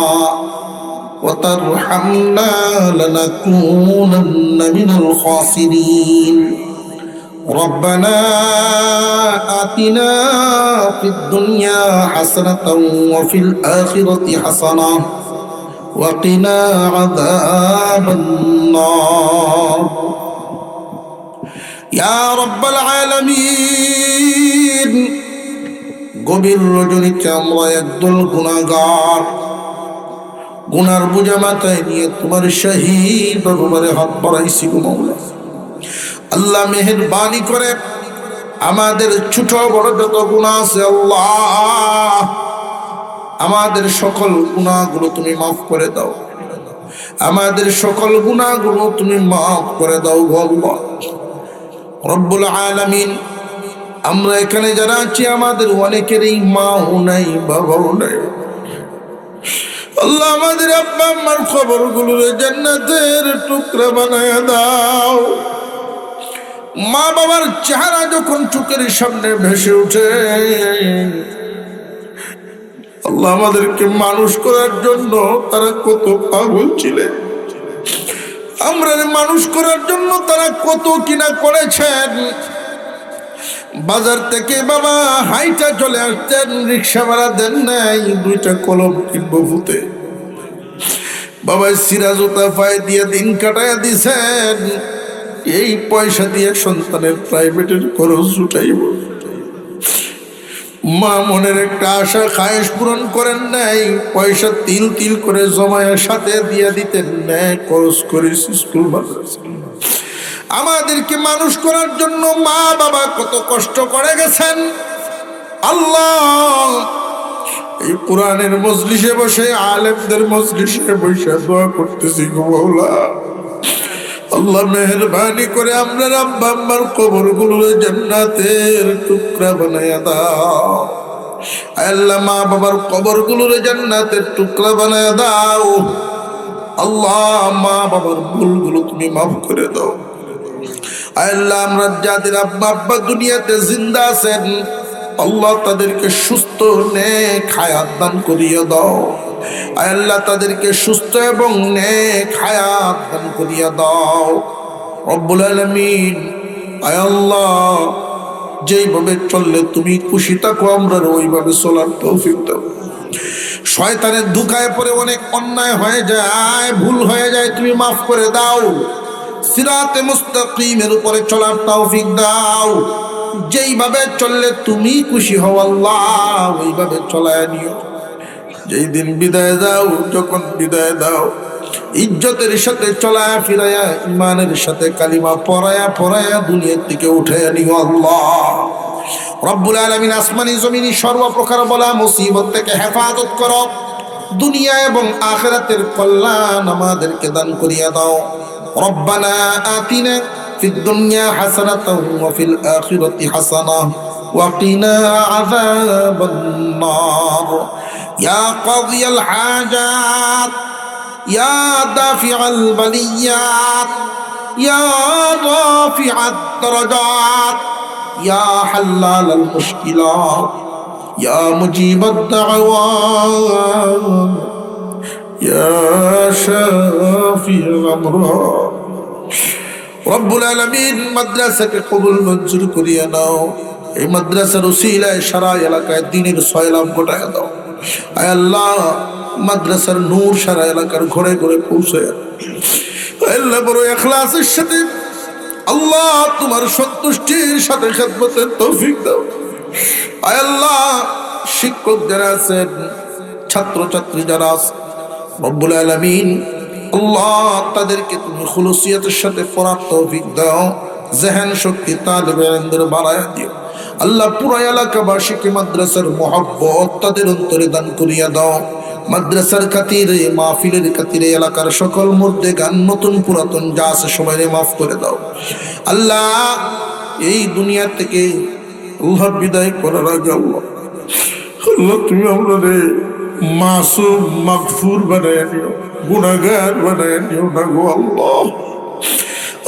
وترحمنا لنكونن من الخاسرين. ربنا آتنا في الدنيا حسنة وفي الآخرة حسنة وقنا عذاب النار يا رب العالمين. গভীর রজনীতে আমরা একদল গুনাহগার, গুনার বোঝা মাথায় নিয়ে তোমার শহীদ দরবারে হাত বাড়াইছি গো মাওলা। আল্লাহ মেহেরবানি করে আমাদের ছোট বড় যত গুনাহ আছে আল্লাহ আমাদের সকল গুনাহগুলো তুমি মাফ করে দাও। আমাদের সকল গুনাহগুলো তুমি মাফ করে দাও গো আল্লাহ রব্বুল আলামিন। আমরা এখানে যারা আছি আমাদের অনেকেরই মাও নাই, বাবাও নাই। আল্লাহ আমাদের আব্বা আম্মার খবরগুলোরে জান্নাতের টুকরা বানায় দাও। মা বাবার চেহারা যখন চোখের সামনে ভেসে ওঠে আল্লাহ আমাদেরকে মানুষ করার জন্য তারা কত পাগল ছিলেন, আমরা মানুষ করার জন্য তারা কত কিনা করেছেন। বাজার থেকে বাবা হাইটা চলে আসতেন, রিক্সা ভাড়া দেন নাই, 2টা কলম কিনবো ভূতে। বাবা সিরাজতা পায়ে দিয়ে দিন কাটায় দিছেন, এই পয়সা দিয়ে সন্তানের প্রাইভেটের খরচ উঠাইব। মা মনের একটা আশা খায়েশ পূরণ করেন নাই, পয়সা তিল তিল করে জমায়ের সাথে দিয়ে দিতেন, ন্যায় খরচ করে স্কুল মাদ্রাসা। আমাদেরকে মানুষ করার জন্য মা বাবা কত কষ্ট করে গেছেন। আল্লাহ এই কোরআনের মজলিসে বসে, আলেমদের মজলিসে বসে দোয়া করতেছি গো মাওলা। আল্লাহ মেহেরবানি করে আমরা আব্বা আম্মার কবরগুলো জান্নাতের টুকরা বানায়া দাও। আল্লাহ মা বাবার কবরগুলো জান্নাতের টুকরা বানায়া দাও। আল্লাহ মা বাবার ভুলগুলো তুমি মাফ করে দাও। আল্লাহ আমরা যাদের আব্বা আব্বা দুনিয়াতে জিন্দা আছেন আল্লাহ তাদেরকে সুস্থ নেক হায়াত দান করিয়ে দাও। আল্লাহ তাদেরকে সুস্থ এবং নেক হায়াত দান করিয়ে দাও রব্বুল আলামিন। আয় আল্লাহ যেইভাবে চললে তুমি খুশি থাকো আমরা ওইভাবে চলার তৌফিক দাও। শয়তানের ধোঁকায় পড়ে অনেক অন্যায় হয়ে যায়, ভুল হয়ে যায়, তুমি মাফ করে দাও। সিরাতে মুস্তাকিমের উপরে চলার তৌফিক দাও। যেইভাবে চললে তুমি খুশি হও আল্লাহ ওইভাবে চলায় নিও। যেই দিন বিদায় দাও, যখন বিদায় দাও ইজ্জতের সাথে চলায়া ফিরায়া ইমানের সাথে কালিমা পড়ায়া দুনিয়ার থেকে উঠাইয়া নিও আল্লাহ রব্বুল আলামিন। আসমানি জমিনি সর্বপ্রকার বলা মুসিবত থেকে হেফাজত করো। দুনিয়া এবং আখিরাতের কল্যাণ আমাদেরকে দান করিয়া দাও। রব্বানা আতিনা ফিদ দুনিয়া হাসানাতাও ওয়া ফিল আখিরাতি হাসানাহ ওয়া কিনা আযাবান নার। ইয়া কাযিয়াল হাজাত ইয়া দাফিআল বালিয়াত ইয়া রাফিআদ দারাজাত ইয়া হাল্লালাল মুশকিলাত ইয়া মুজিবাদ দাওয়াত ইয়া শাফিআল আমরাদ। রব্বুল আলামিন মাদ্রাসাকে কবুল মঞ্জুর করিয়া নাও। এই মাদ্রাসার উসিলায় সারা এলাকায় দ্বীনের সয়লাভ ঘটায়া দাও। আয় আল্লাহ মাদ্রাসার নূর সারা এলাকার ঘরে ঘরে পৌঁছায় আল্লাহ বড় ইখলাসের সাথে আল্লাহ তোমার সন্তুষ্টির সাথে খেদমতের তৌফিক দাও। আয় আল্লাহ শিক্ষক যারা আছেন, ছাত্রছাত্রী যারা আছে রব্বুল আলামিন আল্লাহ তাদেরকে তুমি খুলুসিয়তের সাথে পড়ার তৌফিক দাও। জেহেন শক্তি তালেবে ইলমের বাড়ায়া দিও আল্লাহ। পুরো এলাকাবাসীকে মাদ্রাসার মহব্বত তাদের অন্তরে দান করিয়া দাও। মাদ্রাসার খাতিরে মাহফিলের খাতিরে এলাকার সকল মুর্দে গান নতুন পুরাতন যা আছে সবাই মাফ করে দাও আল্লাহ। এই দুনিয়া থেকে আল্লাহ বিদায় করার আগে আল্লাহ তুমি আমাদের মাসুম মাগফুর বানায় নিও, গুনাহগার বানায় নিও না গো আল্লাহ।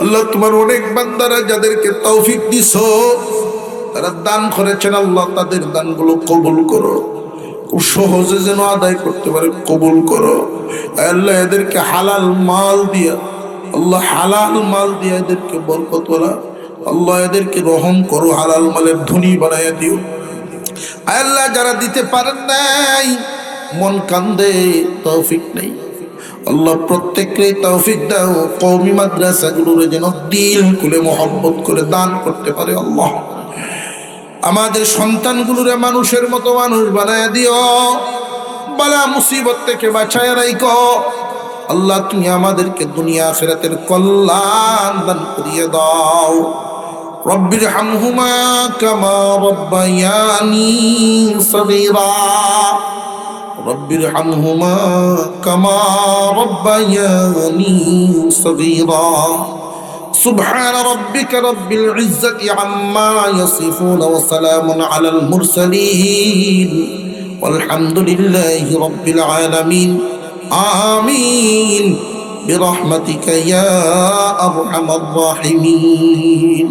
আল্লাহ তোমার অনেক বান্দারা যাদেরকে তৌফিক দিছো তারা দান করেছেন আল্লাহ তাদের দানগুলো কবুল করো। খুব সহজে যেন আদায় করতে পারে কবুল করো আল্লাহ। এদেরকে হালাল মাল দিয়া আল্লাহ, হালাল মাল দিয়া এদেরকে বরকত ওরা আল্লাহ। এদেরকে রহম করো, হালাল মালের ধনী বানাইয়া দিও আল্লাহ। যারা দিতে পারেন নাই মন কান্দে তৌফিক নেই আল্লাহ, প্রত্যেককে তৌফিক দাও। কওমি মাদ্রাসাগুলোর যেন দিল খুলে মহব্বত করে দান করতে পারে আল্লাহ। আমাদের সন্তানগুলোরে মানুষের মতো মানুষ বানায় দিও, বালা মুসিবত থেকে বাঁচায় রাখো আল্লাহ। তুমি আমাদেরকে দুনিয়া আখিরাতের কল্যাণ দান করিয়ে দাও। রব্বির হামহুমা কামা রব্বায়ানি সগীরা রব্বির হামহুমা কামা রব্বায়ানি সগীরা। سبحان ربك رب العزة عما يصفون وسلام على المرسلين والحمد لله رب العالمين آمين برحمتك يا أرحم الراحمين.